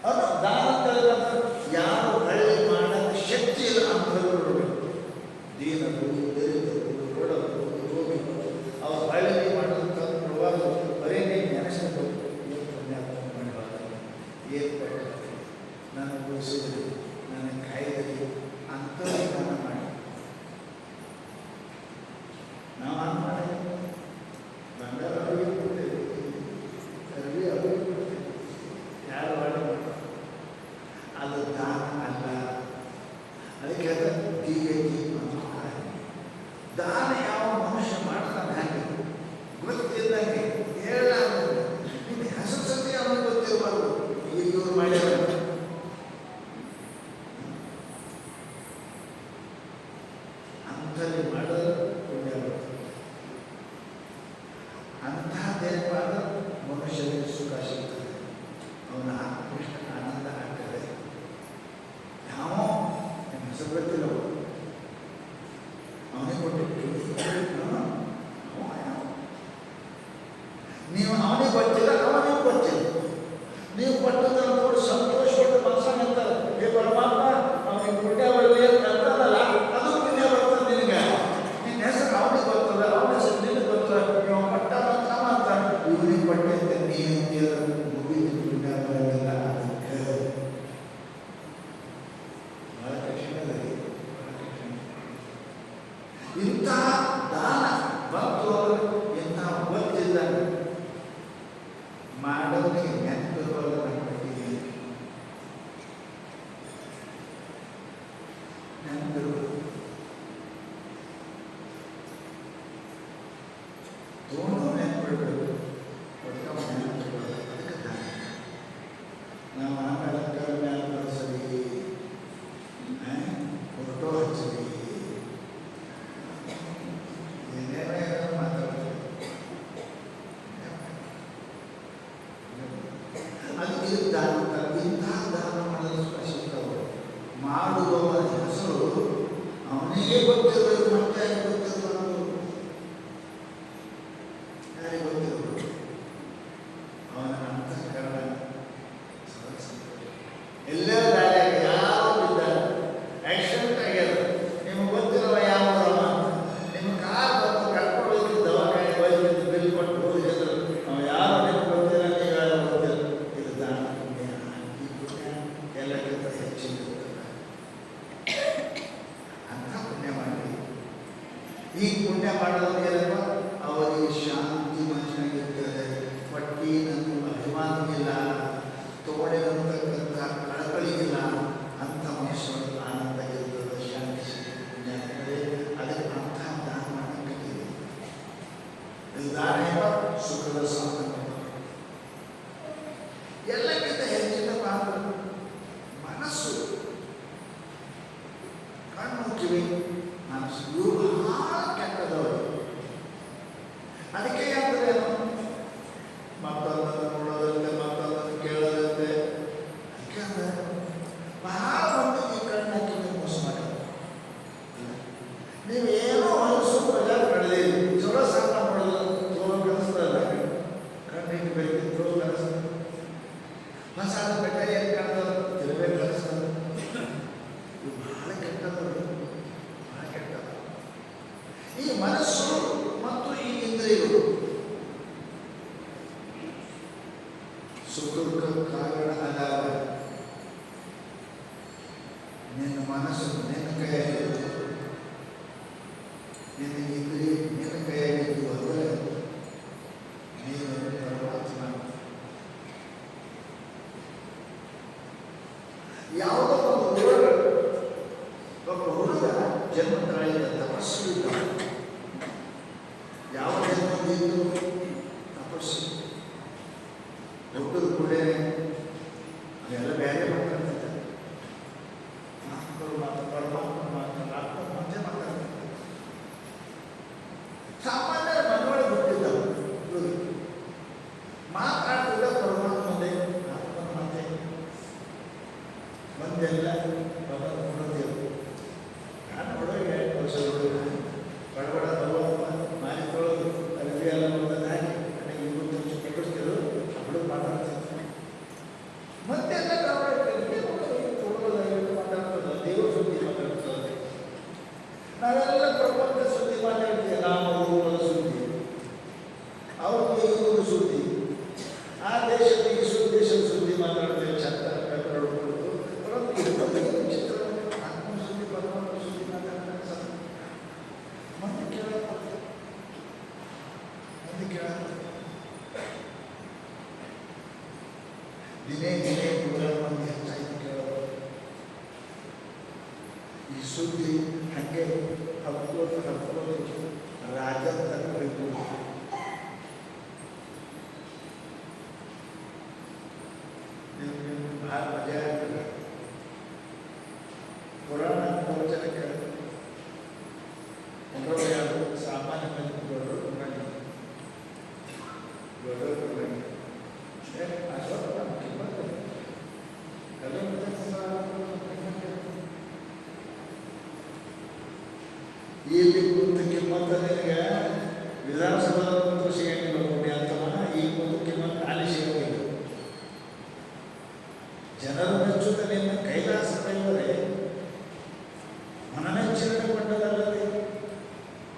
ಅದು ದಾನ ಯಾರು ಹಳ್ಳಿ ಮಾಡಕ್ಕೆ ಶಕ್ತಿ ಇಲ್ಲ ಅಂತ ಹೇಳ್ಬಿಡ್ಬೇಕು. ದೀನರು, ದರಿದ್ರರು, ಕೊಡವರು, ರೋಗಿಗಳು ಅವ್ರು ಹಳ್ಳಿ ಮಾಡೋದು ತಂದು ಬರೀ ನೀವು ನೆನೆಸ್ಬೇಕು. ಏನು ಪುಣ್ಯಾತ್ಮ ಮಾಡಬಾರ್ದು, ಏನು ಪಟ್ಟ ನಾನು ಉಳಿಸಿದ್ರಿ, ನನಗೆ ಕಾಯ್ದಿರಿ ಅಂಥವ್ರಿಗೆ ದಾನ ಮಾಡಿ. ನಾವು ಹಂಗೆ ಮಾಡಿದ್ವಿ. ಬಂಗಾರ ಅವ್ರಿಗೆ ಕೊಡ್ತೇವೆ, ಅರ್ವಿ ಅವ್ರಿಗೆ ಕೊಡ್ತೇವೆ. ಯಾರು ಮಾಡಿ ಅದು ದಾನ ಅಲ್ಲ. ಅದಕ್ಕೆ ದಾನ ಯಾವ ಮನುಷ್ಯ ಮಾಡ್ತಾನೆ ಹಾಗೆ ಗೊತ್ತಿದ್ದಂಗೆ ಹೇಳ ನಿನ್ನ ಹೆಸರು ಸತಿ ಅವನಿಗೆ ಗೊತ್ತಿರಬಾರ್ದು. ಈಗ ಇವ್ರು ಮಾಡ್ಯಾರ ಅಂಥಲ್ಲಿ ಮಾಡೋದು ಪುಣ್ಯ ಬರ್ತದೆ. ಅಂಥದ್ದೇನಪ್ಪಾದ ಮನುಷ್ಯನಿಗೆ ಸುಖ ಸಿಗ್ತದೆ, ಅವನ ಆತ್ಮಕೃಷ್ಣ ಆನಂದ ಆಗ್ತದೆ. ಯಾವ ನಿಮ್ಮ ಹೆಸರು ಗೊತ್ತಿಲ್ಲ, ಅವನಿಗೆ ಕೊಟ್ಟಿಟ್ಟು ನೀವು ಅವನಿಗೆ ಗೊತ್ತಿಲ್ಲ, ಅವನಿಗೆ ಗೊತ್ತಿಲ್ಲ. ನೀವು ಕೊಟ್ಟದನ್ನು ನೋಡಿ ಸಂತೋಷಪಟ್ಟು ಮನಸ್ಸನ್ನು ಅಂತಾರೆ, ಹೇ ಪರಮಾತ್ಮ ಅವನಿಗೆ ಪುಣ್ಯ ಬರಲಿ ಅಂತ ಅಂತಾರಲ್ಲ, ಅದು ಪುಣ್ಯ ಬರ್ತದೆ ನಿನಗೆ. ನಿನ್ನ ಹೆಸರು ಅವನಿಗೆ ಗೊತ್ತದ, ಅವನ ಹೆಸರು ನಿನಗೆ ಗೊತ್ತದ. ನೀವು ಪಟ್ಟ ಮಾತ್ರ ಇವನಿಗೆ ಪಟ್ಟಿದ್ದೆ ನೀವು ಮುಗಿದ ಪುಣ್ಯ ಬರಲಿಲ್ಲ. ಅದಕ್ಕೆ ಬಹಳ ಕಠಿಣ ಇದೆ. ಇಂತಹ ದಾನ ಬಂತು ಇಂತಹ ಗೊತ್ತಿದ್ದಾನೆ ಮಾಡೋನಿಗೆ ನೆನಪಿರುವಲ್ಲ. ನನ್ನ ನೆನಪಿರುವ ತೋಣು ನೆನಪಿಡ್ಬೇಕು, ಒಟ್ಟಾಗ ನೆನಪಿಡ್ಬೇಕು. ಅದಕ್ಕೆ ದಾನ. ನಾವು ಆಮೇಲೆ ಮ್ಯಾಲ ಬಳಸಲಿ, ಫೋಟೋ ಹಚ್ಚಲಿ, ಏನೇನೋ ಮಾತಾಡ್ತೀವಿ. ಅದು ಇದು ದಾನ. ಇಂತಹ ದಾನ ಮಾಡಲು ಸಿಗ್ತಾವೆ. ಮಾಡುವವರ ಹೆಸರು ಅವನಿಗೆ ಗೊತ್ತಿರಬೇಕು, ಮತ್ತೆ ಗೊತ್ತಿರಬಾರ್ದು. ಯಾರಿಗೆ ಗೊತ್ತಿರೋದು ಅವನ ಅಂತಃಕರಣ ಎಲ್ಲೇ ದಾರಿಯಾಗ ಯಾರು ಬಿದ್ದಾರೆ ಆಕ್ಸಿಡೆಂಟ್ ಆಗ್ಯದ ನಿಮಗೆ ಗೊತ್ತಿರಲ್ಲ ಯಾವ ನಿಮ್ಮ ಕಾರ್ ಬಂದು ಕರ್ಕೊಂಡು ದವಾಖಾನೆ ವೈದ್ಯರಿಗೆ ಬಿಲ್ ಕೊಟ್ಟು ಹೋಗಿದ್ರು ನಾವು ಯಾರು ನಿಮ್ಗೆ ಗೊತ್ತಿಲ್ಲ ನೀವು ಯಾರು ಗೊತ್ತಿಲ್ಲ ಇದು ದಾನ ಪುಣ್ಯ ಈ ಪುಣ್ಯ ಎಲ್ಲಕ್ಕಿಂತ ಹೆಚ್ಚಿನ ಅಂತ ಪುಣ್ಯ ಮಾಡಿ ಈ ಪುಣ್ಯ ಮಾಡೋದಕ್ಕೆ ಏನಪ್ಪ ಅವರಿಗೆ ಶಾಂತಿ ಮನುಷ್ಯನಾಗಿರ್ತದೆ ಪಟ್ಟಿ ನನ್ನ ಅಭಿಮಾನವಿಲ್ಲ ತೋಳಿರತಕ್ಕಂಥ ಕಳಕಳಿಗಿಲ್ಲ ಅಂತ ಮನುಷ್ಯನಿಗೆ ಆನಂದ ಇರ್ತದೆ ಶಾಂತಿ ಪುಣ್ಯ ಅದಕ್ಕೆ ಅಂಥ ದಾನ ಮಾಡಬೇಕಿದೆ ದಾನ ಸುಖದ ಸಾಧನ ಎಲ್ಲಕ್ಕಿಂತ ಹೆಚ್ಚಿನ ಪಾತ್ರ ಮನಸ್ಸು ಕಣ್ಣು ಕಿವಿ ಮನಸ್ಸು ಇವು ಬಹಳ ಕೆಟ್ಟದವರು ಅದಕ್ಕೆ ಅಂದರೆ ಮತ್ತೊಂದನ್ನು ನೋಡೋದಂತೆ ಮತ್ತೊಂದನ್ನು ಕೇಳೋದಂತೆ ಯಾಕಂದ್ರೆ ಬಹಳ ಮಂದಿ ಈ ಕಣ್ಣು ಕಿವಿ ಮೋಸ ಮಾಡೋದು ನೀವೇನೋ ಮನಸ್ಸು ಬಜಾರ್ ಕಳೆದಿರಿ ಚಲೋ ಸಾಲ ಮಾಡೋದು ಚಲೋ ಕಲಿಸ್ತಲ್ಲ ಕಣ್ಣಿಗೆ ಬೇಕಿತ್ತು ಚಲೋ ಕಲಿಸ್ತದೆ ಮಸಾಲ ಬೇಕಾದ್ರೆ ಏನು ಕಾಣ್ತದೆ ತಿರುಬೇಕು ಕಲಿಸ್ತದೆ ಇವು ಬಹಳ ಕೆಟ್ಟದವರು ಬಹಳ ಕೆಟ್ಟದ ಈ ಮನಸ್ಸು ಮತ್ತು ಈ ಇಂದ್ರಿಯಗಳು ಸುಖಕ್ಕೆ ಕಾರಣ ಅದಾವ ನಿನ್ನ ಮನಸ್ಸು ನಿನ್ನ ಕೈಯಾಗಿದ್ದು ನಿನ್ನ ಇಂದ್ರಿಯ ನಿನ್ನ ಕೈಯಾಗಿದ್ದು ಅಂದರೆ ನೀನು ಪರಮಾತ್ಮ ಯಾವುದೋ ಒಬ್ಬ ಹುಡುಗ ಜನ್ಮ ತಾಳಿದ ತಪಸ್ಸು ಇಲ್ಲ ಯಾವ ಜನ್ಮದಿದ್ದು ತಪಸ್ಸು ಹುಟ್ಟದ ಕೂಡಲೇ ಅದೆಲ್ಲ ಬೇರೆ ಮಾತಾಡ್ತಾರೆ ಪರಮಾತ್ಮ ಮಾತಾಡ್ತಾರೆ ಮತ್ತೆ ಮಾತಾಡ್ತಾರೆ ಸಾಮಾನ್ಯರ ಮನವೊಳಗೆ ಹುಟ್ಟಿದ್ದವು ಮಾತಾಡ್ತಿದ್ದ ಪರಮಾತ್ಮಂದೆ ಆತ್ಮನ ಮತ್ತೆ ಒಂದೆಲ್ಲ ನೋಡೋದೇವು ನಾನು ನೋಡೋಕೆ 2 ವರ್ಷ ಹುಡುಗ ಬಡಬಡ ಮಾರಿ ತೊಳೋದು ಅರಿವಿ ಎಲ್ಲ ನೋಡೋದಾಗಿ ನನಗೆ 20 ವರ್ಷ ಕೆಟ್ಟಿಸ್ತಿರು ಅವಳು ಮಾತಾಡ್ತಿರ್ತಾನೆ ಮತ್ತೆಲ್ಲ ಮಾತಾಡ್ತದೆ ದೇವ್ರ ಸುದ್ದಿ ಮಾತಾಡ್ತದೆ ನಾವೆಲ್ಲ ಪ್ರಪಂಚ ಸುದ್ದಿ ಮಾತಾಡ್ತೀವಿ ನಾವು ಊರ ಸುದ್ದಿ ಅವ್ರದ್ದು ಈ ಊರ ಸುದ್ದಿ ಆ ದೇಶದ ಈ ದೇಶದ ಸುದ್ದಿ ಮಾತಾಡ್ತೇವೆ ಚಂದ ಪೇಪರ್ ಹೊಡ್ಕೊಂಡು ಚಿತ್ರ ಆತ್ಮ ಸುದ್ದಿ ಪರಮಾತ್ಮ ಸುದ್ದಿ ಮಾತಾಡ್ತಾರೆ ಮತ್ತೆ ಕೇಳಕ್ಕೆ ದಿನೇ ದಿನೇ ನೂರ ಮಂದಿ ಹೆಚ್ಚಾಗಿ ಕೇಳೋದು ಈ ಸುದ್ದಿ ಹಾಗೆ ಹಬ್ಬೋದು ರಾಜ ತನಕ ಭಾಳ ಮಜಾ ಆಗ್ತದೆ ಪುರಾಣ ಪ್ರವಚನ ಕೇಳಿದ್ರೆ ಯಾರು ಸಾಮಾನ್ಯ ಮಂದಿ ದೊಡ್ಡವರು ಇಲ್ಲಿ ಕುಂತು ಕಿಮ್ಮತ್ತ ನಿನಗೆ ವಿಧಾನಸಭಾ ಕುಂತು ಸಿಗಂಗಿಲ್ಲ ಪುಣ್ಯ ಅಂತವ ಈ ಕುಂತು ಕಿಮ್ಮತ್ತು ಅಲ್ಲಿ ಸಿಗಂಗಿಲ್ಲ ಜನರು ಮೆಚ್ಚುತ್ತ ನಿನ್ನ ಕೈಲಾಸ ಕೈವರೆ ಮನಮೆಚ್ಚರಣೆ ಪಟ್ಟದಲ್ಲದೆ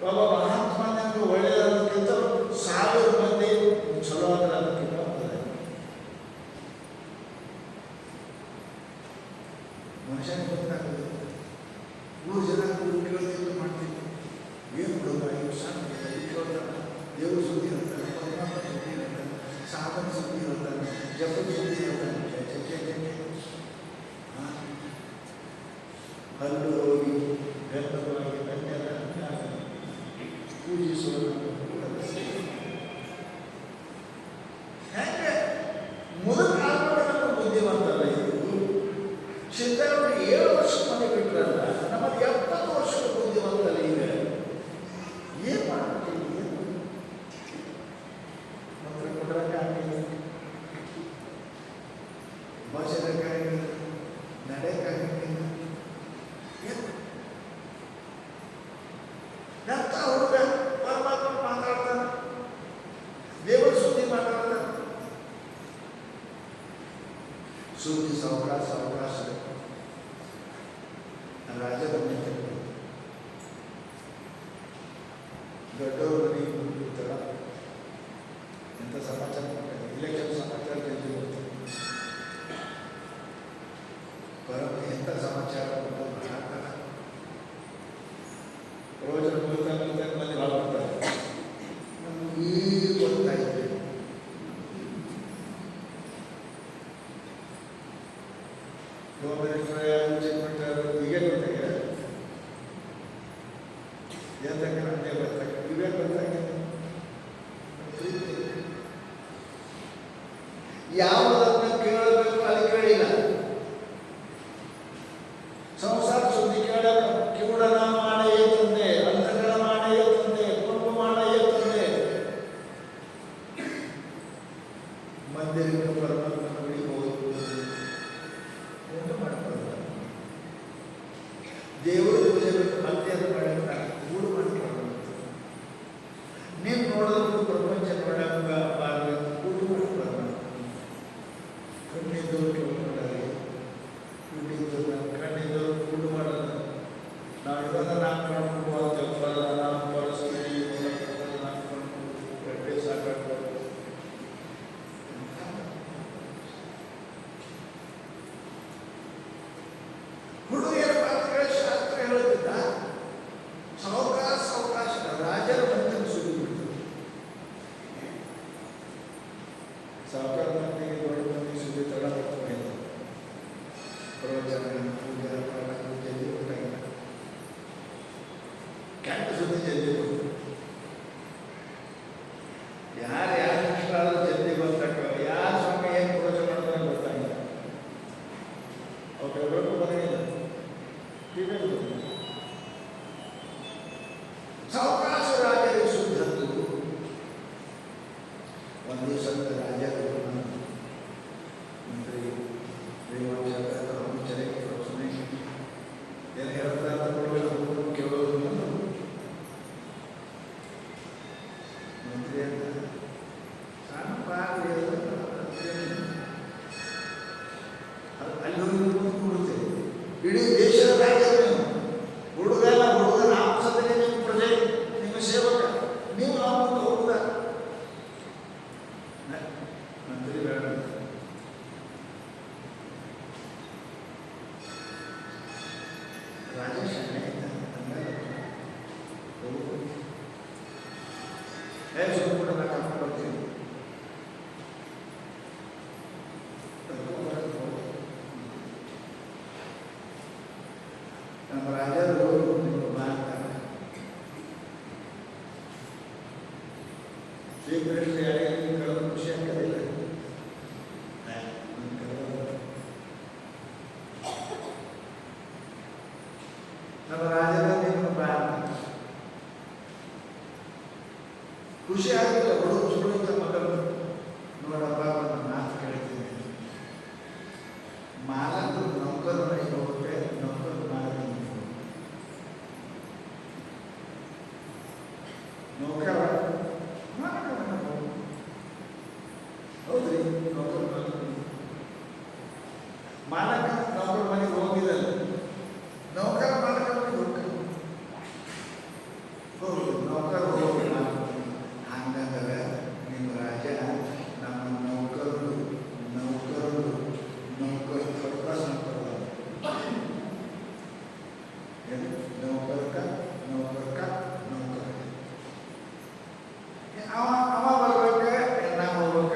ಒಬ್ಬ ಮಹಾತ್ಮನಿಂದ ಒಳ್ಳೆಯದಕ್ಕಿಂತ 1000 ಮಂದಿ ಚಲೋ ಅಂದ್ರೆ ಅದಕ್ಕಿಂತ ಆಗ್ತದೆ ಮನುಷ್ಯನಿಗೆ ಗೊತ್ತಾಗ್ತದೆ 3 ಜನ ಕೇಳೋದಿಲ್ಲ ಮಾಡ್ತಿದ್ರು ಏನು ಬಿಡೋದು ಇವು ಸಣ್ಣ ದೇವ್ರ ಸುದ್ದಿ ಇರ್ತಾರೆ ಪರಮಾತ್ಮ ಸುದ್ದಿ ಇರ್ತಾರೆ ಸಾಧನ ಸುದ್ದಿ ಇರ್ತಾರೆ ಜಪದ ಸುದ್ದಿ ಇರ್ತಾರೆ ಹಲ್ಲು ಹೋಗಿ ಗರ್ಭವಾಗಿ ಕನ್ಯರ ಪೂಜಿಸುವ ಹೇಗೆ ಮೊದಲು ಆತ್ಮಗಳನ್ನು ಬುದ್ಧಿವಂತಲ್ಲ ಇದು ಸಿದ್ಧಾರೂಢ 7 ವರ್ಷ ಮನೆ ಬಿಟ್ಟರಲ್ಲ ನಮ್ಮದು 70 ವರ್ಷದ ಬುದ್ಧಿವಂತಲ್ಲ ಈಗ ಏನು ಮಾಡ್ತೀವಿ ಮಂತ್ರ ಕೊಡೋಕ್ಕಾಗಿಲ್ಲ ಭಾಷಣಕ್ಕಾಗಿಲ್ಲ ನಡೆಯಕ್ಕಾಗಿಲ್ಲ ಎಂತ ಹುಡುಗ ಪರಮಾತ್ಮ ಮಾತಾಡ್ತಾನೆ ದೇವರ ಸುದ್ದಿ ಮಾತಾಡ್ತಾರೆ. ಸುದ್ದಿ ಸಾವಕಾಶ ರಾಜದ ಮನೆ ದೊಡ್ಡವರು ಮನೆಗೆ ಬಂದಿರ್ತಾರ. ಎಂಥ ಸಮಾಚಾರ ಇಲೆಕ್ಷನ್ ಸಮಾಚಾರ ಬರೋದು ಎಂಥ ಸಮಾಚಾರ ಮಾಡ್ತಾರೆ. ಪ್ರವಚನ ಮಂದಿ ಭಾಳ ಬರ್ತಾರೆ. ಈಗ ಗೊತ್ತಾಯ್ತು ಈಗ ಗೊತ್ತಾಗಿದೆ ಇವೇ ಗೊತ್ತಾಗಿದೆ. ಯಾವುದನ್ನು ಕೇಳಬೇಕು ಅಲ್ಲಿ ಕೇಳಿಲ್ಲ. ಸಂಸಾರ ಸುದ್ದಿ ಕೇಳಬೇಕು. ಕಿವುಡನ ಮಾಡೇ ತಂದೆ, ಅಂಧಗಳ ಮಾಡೇ ತಂದೆ, ಕುರುಬ ಮಾಡೇ ತಂದೆ. ಮಂದಿರಕ್ಕೆ ಪರಮಾತ್ಮ ಗುಡಿಗೆ ಹೋಗುವುದು ಊಟ ಮಾಡ್ಕೊಳ್ಳೋದು. ದೇವರು ಪೂಜೆ ಬಿಟ್ಟು ಮತ್ತೆ ಅದು ಮಾಡಿರ್ತಾರೆ. ಊರು ಮಾಡ್ಕೊಳ್ಳೋದು. ನೀವು ನೋಡೋದು ಪ್ರಪಂಚ ನೋಡಬಾರ್ದು. ಊಟ ಮಾಡ್ಕೊಳ್ಳೋದು. ಕಣ್ಣಿದ್ದವರು ಕೇಳ್ಕೊಂಡಾರೆ, ಕಣ್ಣಿದ್ದವರು ಊಟ ಮಾಡೋದು. ನಾವು ಇವಾಗ ನಾಲ್ಕು ಜಪ್ಪದ ನಾಲ್ಕು ಪರಿಸ್ಥಿತಿ ಗಡ್ಡೆ ಸಾಕಾಡ್ಬೋದು. ಹುಡುಗಿಯರ ಪಾತ್ರಗಳ ಶಾಸ್ತ್ರ ಹೇಳುತ್ತಿದ್ದ. ಸಾವಕಾಶ ರಾಜರ ಮಂದಿಗೆ ಸುದ್ದಿ ಬಿಡ್ತದೆ. ಸಾವಕಾರ ಮಂದಿಗೆ ದೊಡ್ಡ ಮಂದಿಗೆ ಸುದ್ದಿ ತಡ ಬರ್ತದೆ. ಪ್ರವಚನ ಪೂಜೆ ಜಲ್ದಿ ಗೊತ್ತಾಗಿಲ್ಲ. ಕೆಟ್ಟ ಸುದ್ದಿ ಜಲ್ದಿ ಬರ್ತದೆ. ಯಾರು ಇಷ್ಟ ಆದ್ರೂ ಜಲ್ದಿ ಗೊತ್ತಾಗ್ತವೆ. ಯಾರು ಸ್ವಾಮಿ ಏನು ಪ್ರವಚನ ಮಾಡ್ತಾರೆ ಗೊತ್ತಾಗಿಲ್ಲ. ಅವ್ರು ಬರೋಂಗಿಲ್ಲ. ಸಾವಕಾಶ ರಾಜರಿಗೆ ಸುದ್ದಿ ಹತ್ತು. ಒಂದು ದಿವಸ ರಾಜರು ಮಂತ್ರಿ ಏನು ಹೇಳ್ತಾರೆ ಕೇಳೋದು. ಮಂತ್ರಿ ಅಂತ ಸಣ್ಣ ಪಾತ್ರೆ ಅಲ್ಲಿ ಕೊಡುತ್ತೇವೆ. ಇಡೀ ದೇಶದ ರಾಜ್ಯದ ಹುಡುಗ ನಾವು ಸದನೆ ನಿಮ್ಮ ಪ್ರಜೆ, ನಿಮ್ಮ ಸೇವಕ, ನೀವು ನಾವು ಹುಡುಗ. ಮಂತ್ರಿ ಬೇಡ. ರಾಜೇಶ್ ಕೂಡ ನಾನು ಕರ್ಕೊಂಡು ಬರ್ತೀನಿ. ನಮ್ಮ ರಾಜರು ಮಾಡ್ತಾರೆ. ಶ್ರೀಕೃಷ್ಣ ಯಾರಿಗೆ ಕಳೆದ ಖುಷಿ ಆಗ್ತದಿಲ್ಲ. ನಮ್ಮ ರಾಜರ ನೀವು ಖುಷಿ ಆಗಿಲ್ಲ. ಹುಡುಗ ಮಗರು ನೋಡಪ್ಪ ನನ್ನ ಮಾತು ಕೇಳ್ತೀನಿ. ಮಾಲಕರು ನೌಕರ ಮನೆಗೆ ಹೋಗ್ರೆ ನೌಕರ ಮಾಲಕ ನೌಕರ ಹೌದ್ರಿ. ನೌಕರ ಮಾಲಕ ನೌಕರ ಮನೆಗೆ ಹೋಗಿದ್ದಲ್ಲ. ನೌಕರ ಮಾಲಕ ಮನೆಗೆ ಹೋಗ್ತಾರೆ. ನೌಕರ ಹೋಗಿ ಹಂಗಂದ್ರೆ ನಿಮ್ಮ ರಾಜ ನಮ್ಮ ನೌಕರರು ಥರ್ಡ್ ನೌಕರ ಅವ ಬರ್ಬೇಕ, ನಾವು ಹೋಗ್ಬೇಕ.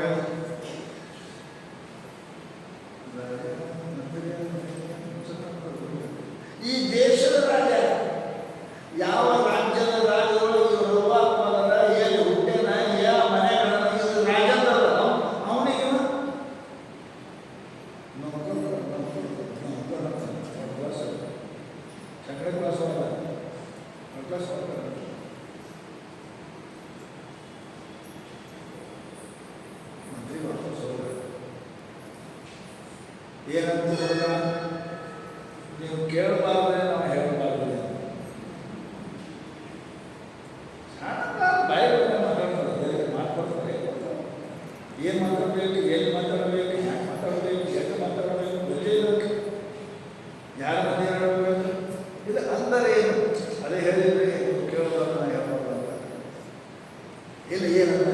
ಈ ದೇಶದ ರಾಜ ಯಾವ ರಾಜ್ಯದ ರಾಜಗಳು ಏನು ಹುಟ್ಟೆನ ಯಾವ ಮನೆಗಳನ್ನ ಇದು ರಾಜಂದ್ರ ಅವನಿಗೆ ಸೆಕೆಂಡ್ ಕ್ಲಾಸ್ ಮಂತ್ರಿ ವಾಪಸ್ ಹೋಗ ಏನಂತ ನೀವು ಕೇಳಬಾರ್ದ್ರೆ ನಾವು ಹೇಳಬಾರ್ದು. ಬಾಯಿ ಮಾತಾಡ್ತಾರೆ ಮಾಡ್ಕೊಡ್ತಾರೆ. ಏನು ಮಾತಾಡಬೇಕು, ಎಲ್ಲಿ ಮಾತಾಡಬೇಕು, ಯಾಕೆ ಮಾತಾಡಬೇಕು, ಎಷ್ಟು ಮಾತಾಡಬೇಕು, ಗೊತ್ತಿರಬೇಕು, ಯಾರ ಮಧ್ಯೆ ಆಡಬೇಕು, ಇದು ಅಂದರೆ ಏನು? ಅದೇ ಹೇಳಿದ್ರೆ ಕೇಳೋದನ್ನ ನಾನು ಹೇಳ್ಬೋದು ಅಂತ ಇಲ್ಲಿ ಏನಂತ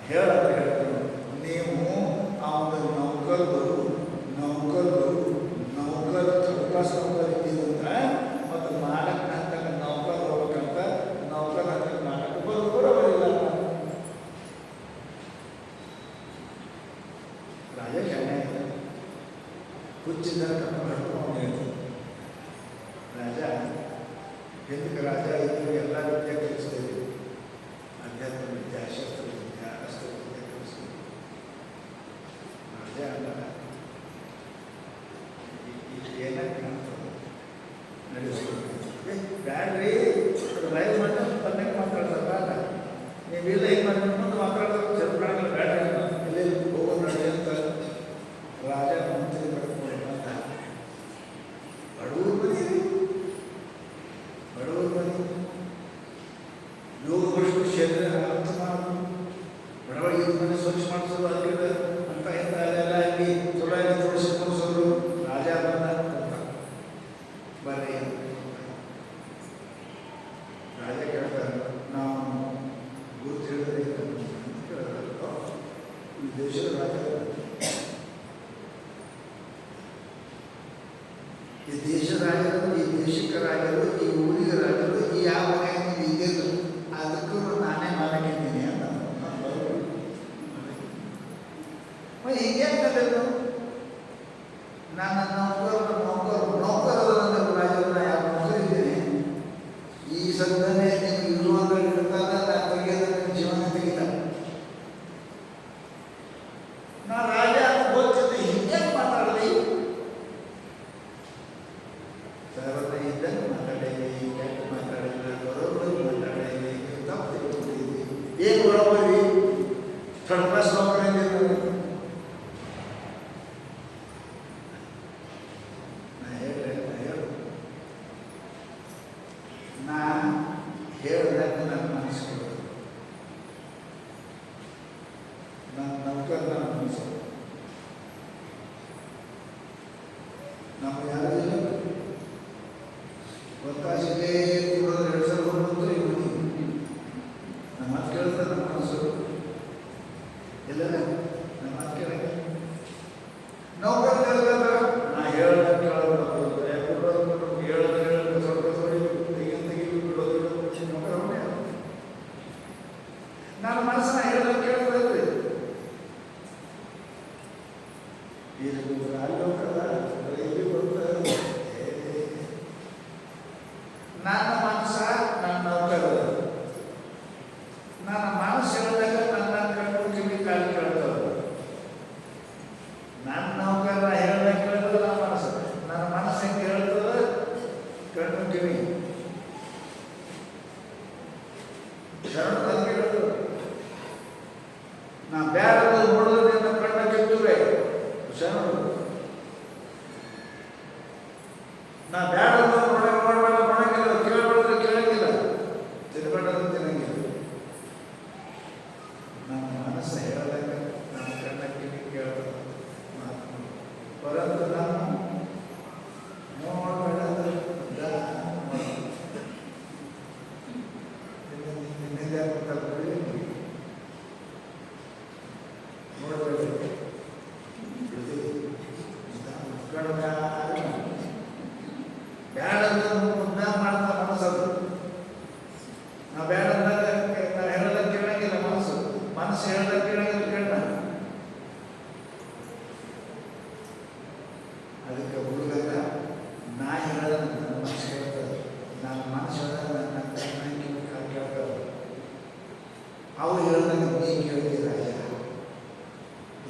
ಹೇಳಂತ ಹೇಳ್ತೀನಿ. ನೀವು ಆ ಒಂದು ನೌಕರ್ ಉಪವಾಸ ಇದ್ದಿದ್ದಂದ್ರೆ ಮತ್ತು ಮಾಲಕ್ ಹಂತಕ್ಕ ನೌಕರ್ ಹೋಗ್ಬೇಕಂತ ನೌಕರ್ ಹಂತಕ್ಕೆ ಮಾಲಕ್ ಬರೋಬರಿಲ್ಲ. ರಾಜ ಶಾಣೆ ಹುಚ್ಚಿದ ಕರ್ಕೊಂಡು ರಾಜ ఎందుకు ರಾಜ ಇದ್ರು ಎಲ್ಲ ವಿದ್ಯೆ ಕಲಿಸ್ತೀವಿ, ಅಧ್ಯಾತ್ಮ ವಿದ್ಯೆ, ಶಸ್ತ್ರ ವಿದ್ಯೆ, ಅಸ್ತ್ರ ವಿದ್ಯೆ ಕಲಿಸ್ತೀವಿ. ರಾಜ ಅಲ್ಲ ಏನಕ್ಕೆ ಕಾಣ್ತದೆ ನಡೆಸ್ತೀವಿ ಬ್ಯಾಡ್ರಿ ಲೈವ್ ಮಾಡಿ ತನ್ನಕ್ಕೆ ಮಾತಾಡ್ತಾರೆ. ನೀವಿಲ್ಲ ಏನು ಮಾಡಿ ಮುಂದೆ ಮಾತಾಡೋದು ಚೆಲ್ಲಾಗಲ್ಲ ಬ್ಯಾಡ್ರಿ ಎಲ್ಲೆಲ್ಲಿ ಹೋಗೋದು ನಡೆ ಅಂತ ರಾಜ ಮಂತ್ರಿ ಬರ್ಕೊಂಡು ಅಂತ ಬಡವರು ಬಂದಿರಿ, ಬಡವರು ಬಂದು ಯೋಗ ಬಡಿಸೋ ಕ್ಷೇತ್ರ ಅರ್ಥ ಮಾಡೋದು, ಬಡವರಿಗೆ ಮನೆ ಸ್ವಚ್ಛ ಮಾಡಿಸೋದು, ಅದಕ್ಕೆ ಅಂತ ಇಂಥ ಎಲ್ಲ ಇಲ್ಲಿ ಸುಳ್ಳಾಗಿ ತೋರಿಸಿ ತೋರಿಸೋದು. ರಾಜ ಬಂದ ಬರ್ರಿ ರಾಜ ಕೇಳ್ತಾರೆ, ನಾವು ಗುರುತು ಹೇಳಿದ್ರೆ ಕೇಳಿದ್ರು ಈ ದೇಶದ ರಾಜ, ಈ ದೇಶದ ರಾಜರು, ಈ ದೇಶಕ್ಕೆ ರಾಜರು, ಈ ಊರಿಗೆ ರಾಜರು, ಈ ಯಾವ ಮನೆಯನ್ನು ಇದ್ದಿದ್ದು ಅದಕ್ಕೂ ನಾನೇ ಮಾಲಕಿದ್ದೀನಿ ಅಂತ ಹೀಗೆ ಕಲಿತು ನನ್ನ ನೌಕರರ ರಾಜರನ್ನ ಯಾವ ನೌಕರಿದ್ದೇನೆ ಈ ಸದ್ಯನೇ ನೀವು ಇರುವಂತ ಇರ್ತಾರೆ, ನಾನು ತೆಗೆಯೋದಕ್ಕೆ ಜೀವನ ತೆಗಿತಾರೆ. ನಾ ರಾಜ ಗೊತ್ತಿದ್ದೆ ಹಿಂಗೆ ಮಾತಾಡಲಿ, ಸರ್ವತ ಇದ್ದಂಗೆ ಮಾತಾಡಿದ್ವಿ, ಕೆಟ್ಟ ಮಾತಾಡಿಲ್ಲ, ಬರೋಬ್ಬರಿ ಮಾತಾಡಿದ್ವಿ, ತಪ್ಪು ತಿಳ್ಕೊಂಡಿದ್ವಿ. ಏನು ಬರೋಬ್ಬರಿ ಥರ್ಡ್ ಕ್ಲಾಸ್ ನೌಕರಿ ಹೇಳಿದಾಗ ನನ್ನ ಮನಸ್ಸು ನನ್ನ ನೌಕರ ನನ್ನ ಮನಸ್ಸು ನಾವು ಯಾರು ಇಲ್ಲ ಒತ್ತಾಶೆಗೆ ಕೂಡೋದು 2 ಸಲ ಬಂತು ಇವನು ನಮ್ಮ ಮಾತು ಕೇಳ್ತಾರೆ. ನಮ್ಮ ಮನಸ್ಸು ಎಲ್ಲ ನಮ್ಮ ಮಾತು ಕೇಳಕ್ಕೆ ನೌಕರ ಕೇಳ್ತಾರೆ. ನಾ ಹೇಳ್ದಂಗೆ ಕೇಳೋದು ಹೇಳೋದು ಸ್ವಲ್ಪ ನನ್ನ ಮನಸ್ಸನ್ನ ಹೇಳೋದಕ್ಕೆ ಕೇಳ್ತದೆ. ಇಲ್ಲಿ ಅಲ್ಲಿ ಹೋಗ್ತದ ಇಲ್ಲಿ ಬರ್ತಾರೆ. ನನ್ನ ಮನಸ್ಸ ನನ್ನ ನೌಕರ, ನನ್ನ ಮನಸ್ಸು ಹೇಳಿದಾಗ ನನ್ನ ಕಣ್ಣು ಕಿವಿ ಕಾಲು ಕೇಳ್ತದೆ. ನನ್ನ ನೌಕರ ಹೇಳಿದಾಗ ಕೇಳ್ತದೆ ನನ್ನ ಮನಸ್ಸು, ನನ್ನ ಮನಸ್ಸು ಹೆಂಗೆ ಹೇಳ್ತದೆ ಕಣ್ಣು ಕಿವಿ ಶರಣ ಅದಕ್ಕೆ ಹೇಳೋದು. ನಾ ಬ್ಯಾಡ ನೋಡೋದ್ರೆ ಕಣ್ಣ ಕೆತ್ತುವೆ ಶರಣರು, ನಾ ಬ್ಯಾಡ ನೋಡಂಗಿಲ್ಲ, ಕೇಳಬಾರ್ದು ಕೇಳಂಗಿಲ್ಲ, ತಿನ್ಬೇಡದು ತಿನ್ನಂಗಿಲ್ಲ. ನನ್ನ ಮನಸ್ಸು ಹೇಳಿದಾಗ ನನ್ನ ಕಣ್ಣ ಕಿವಿ ಕೇಳೋದು ಪರಂತು ನಾನು ನೋಡಬೇಡ ಅದಕ್ಕೆ ಹುಡುಗರ ನಾ ಹೇಳೋದ ನನ್ನ ಮನಸ್ಸು ಹೇಳ್ತದೆ, ನನ್ನ ಮನಸ್ಸು ಹೇಳೋದ ನನ್ನ ಕಣ್ಣ ಕಿವಿ ಕಾಲು ಕೇಳ್ತದೆ. ಅವ್ರು ಹೇಳ್ದಂಗೆ ನೀ ಕೇಳ್ತೀರ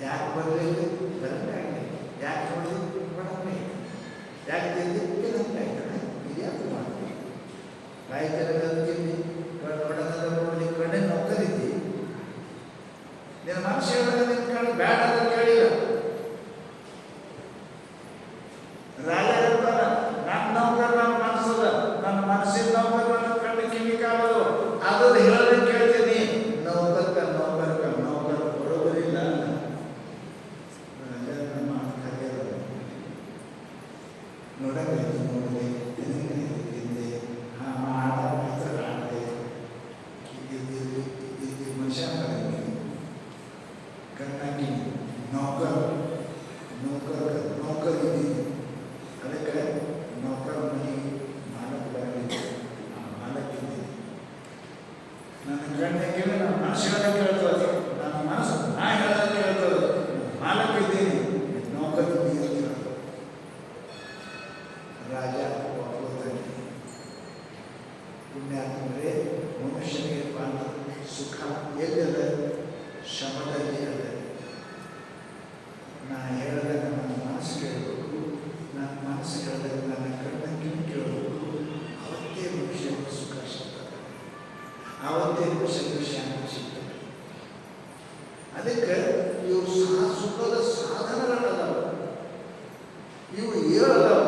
ಯಾಕೆ ಬರಲಿಲ್ಲ ಬರಂಗೆ ಆಗಲಿ, ಯಾಕೆ ನೋಡಿದ್ರು ಬರಂಗೆ, ಯಾಕೆ ತಿಂದು ತಿನ್ನಂಗೆ ಆಯ್ತಾನೆ, ಇದ್ಯಾಕೆ ಮಾಡ್ತೀವಿ ರೈತರ ತಿಂದು ಬಡಗದ ನೋಡಲಿ ಕಣ್ಣೆ ನೌಕರಿದ್ದಿ. ನಿನ್ನ ಮನಸ್ಸು ಹೇಳಿದ್ರೆ ನಿನ್ನ ಕಣ್ಣು ಬೇಡ ಅಂತ ಕೇಳಿಲ್ಲ. ರಾಜ ಹೇಳ್ತಾರ ನನ್ನ ನೌಕರ ನನ್ನ ಮನಸ್ಸದ, ನನ್ನ ಮನಸ್ಸಿನ ನೌಕರ ನನ್ನ ಕಣ್ಣು ಕಿವಿ ಕಾಲದು, ಅದು ಹೇಳೋದಕ್ಕೆ ಕೇಳ್ತೀನಿ. ನೌಕರ ಅದಕ್ಕೆ ಇವು ಸುಖದ ಸಾಧನಗಳದಾವ. ಇವು ಏಳದಾವ.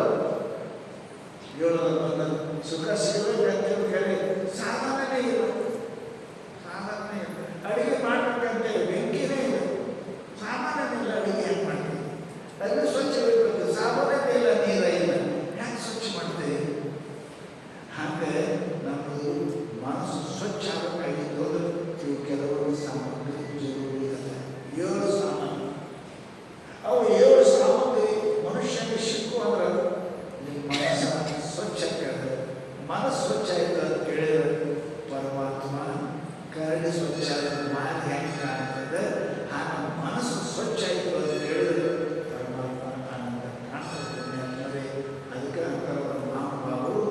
ಏಳದ ಸುಖ ಸಿಗಬೇಕಂತ ಹೇಳಿ ಸಾಧನನೇ ಇಲ್ಲ. ಸಾಧನನೇ ಇಲ್ಲ. ಅಡಿಗೆ ಮಾಡ್ಬೇಕಂತೇಳಿ ಬೆಂಕಿನೇ ಇಲ್ಲ. ಸಾಮಾನ್ಯನೇ ಇಲ್ಲ. ಅಡಿಗೆ ಹೆಂಗೆ ಮಾಡ್ತೀವಿ? ಅಡಿಗೆ ಸ್ವಚ್ಛ ಇರಬೇಕು. ಸಾಮಾನ್ಯನೇ ಇಲ್ಲ, ನೀರ ಇಲ್ಲ, ಹೆಂಗೆ ಸ್ವಚ್ಛ ಮಾಡ್ತೀವಿ? ಹಾಗೆ ನಮ್ಮದು ಮನಸ್ಸು ಸ್ವಚ್ಛ ಆಗಬೇಕಾಗಿತ್ತು. ಇವು ಕೆಲವೊಂದು ಸಾಮಗ್ರಿ ಜರೂರಿ ಅದ. 7 ಸಾಮಾನು. ಅವು 7 ಸಾಮಗ್ರಿ ಮನುಷ್ಯನಿಗೆ ಸಿಕ್ಕು ಅಂದ್ರೆ ನಿಮ್ಮ ಮನಸ್ಸು ಸ್ವಚ್ಛ ಕೇಳಿದ್ರೆ, ಮನಸ್ಸು ಸ್ವಚ್ಛ ಆಯ್ತು ಅಂತ ಕೇಳಿದ್ರೆ ಪರಮಾತ್ಮ ಕರಡಿ ಸ್ವಚ್ಛ ಮಾರಿ ಹೆಂಗೆ ಕಾಣ್ತದೆ, ಹಾಗೆ ಮನಸ್ಸು ಸ್ವಚ್ಛ ಆಯಿತು ಅಂತ ಕೇಳಿದ್ರೆ ಪರಮಾತ್ಮ ಆನಂದ ಕಾಣ್ತದೆ. ಅದಕ್ಕೆ ಅಂತಾರ ಮಹಾನುಭಾವರು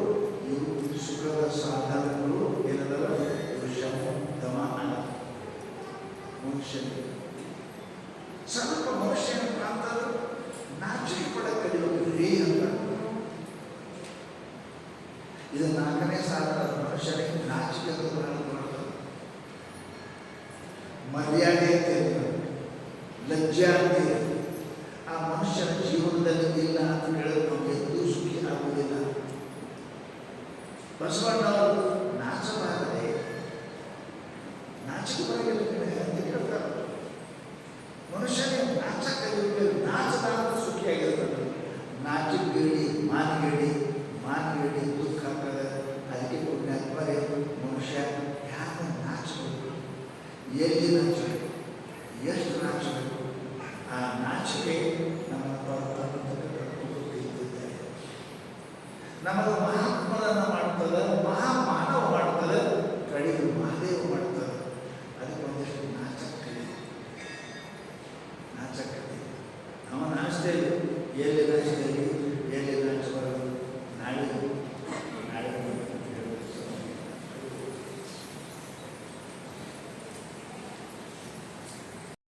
ಇವು ಸುಖದ ಸಾಧನಗಳು ಏನದಲ್ಲ, ಇವು ಶಮ ದಮ ಅನ್ನ ಮನುಷ್ಯನಿಗೆ ಸ್ವಲ್ಪ ಮನುಷ್ಯನ ಪ್ರಾಂತದ ನಾಚಿಕೆ ಪಡ ಕಲಿಯುವುದ್ರಿ ಅಂತ. ಇದು 4ನೇ ಸಾಧನ. ಮನುಷ್ಯನಿಗೆ ನಾಚಿಕೆ ಅಂತ ಬರ್ತದೆ. ಮರ್ಯಾದೆ ಅಂತ ಇರ್ತದೆ, ಲಜ್ಜೆ ಅಂತ ಇರ್ತದೆ. ಆ ಮನುಷ್ಯನ ಜೀವನದಲ್ಲಿ ಇಲ್ಲ ಅಂತ ಹೇಳಿದ್ರೆ ನಾವು ಎಂದೂ ಸುಖಿ ಆಗುವುದಿಲ್ಲ. ಬಸವಣ್ಣವರು ನಾಚಬಾರದೆ, ನಾಚಿಕೆ ಬರಗಿಲ್ಲ ಅಂತ ಕೇಳ್ತಾರೆ. ಮನುಷ್ಯನಿಗೆ ನಾಚ ಕಲಿಯಬೇಕು. ನಾಚದ ಸುಖಿಯಾಗಿರ್ತಾನೆ. ನಾಚಿಗೇಡಿ ಮಾನಗೇಡಿ ದುಃಖ ಆಗ್ತದೆ. ಅದಕ್ಕೆ ಪುಣ್ಯಾತ್ಮರೇ ಮನುಷ್ಯ ಯಾರು ನಾಚಬೇಕು, ಎಲ್ಲಿ ನಾಚಬೇಕು, ಎಷ್ಟು ನಾಚಬೇಕು, ಆ ನಾಚಿಕೆ ನಮ್ಮ ನಮಗೆ ಮಹಾತ್ಮರನ್ನು ಮಾಡ್ತದೆ, ಮಹಾಮಾನವ ಮಾಡ್ತದೆ, ಕಡೆಗೆ ಮಹಾದೇವ ಮಾಡ್ತದೆ. ಅದಕ್ಕೆ ಒಂದಿಷ್ಟು ನಾಚಕತೆ. ಅವ ನಾಚ್ತೇವೆ, ಎಲ್ಲಿ ನಾಚ್ತೇವೆ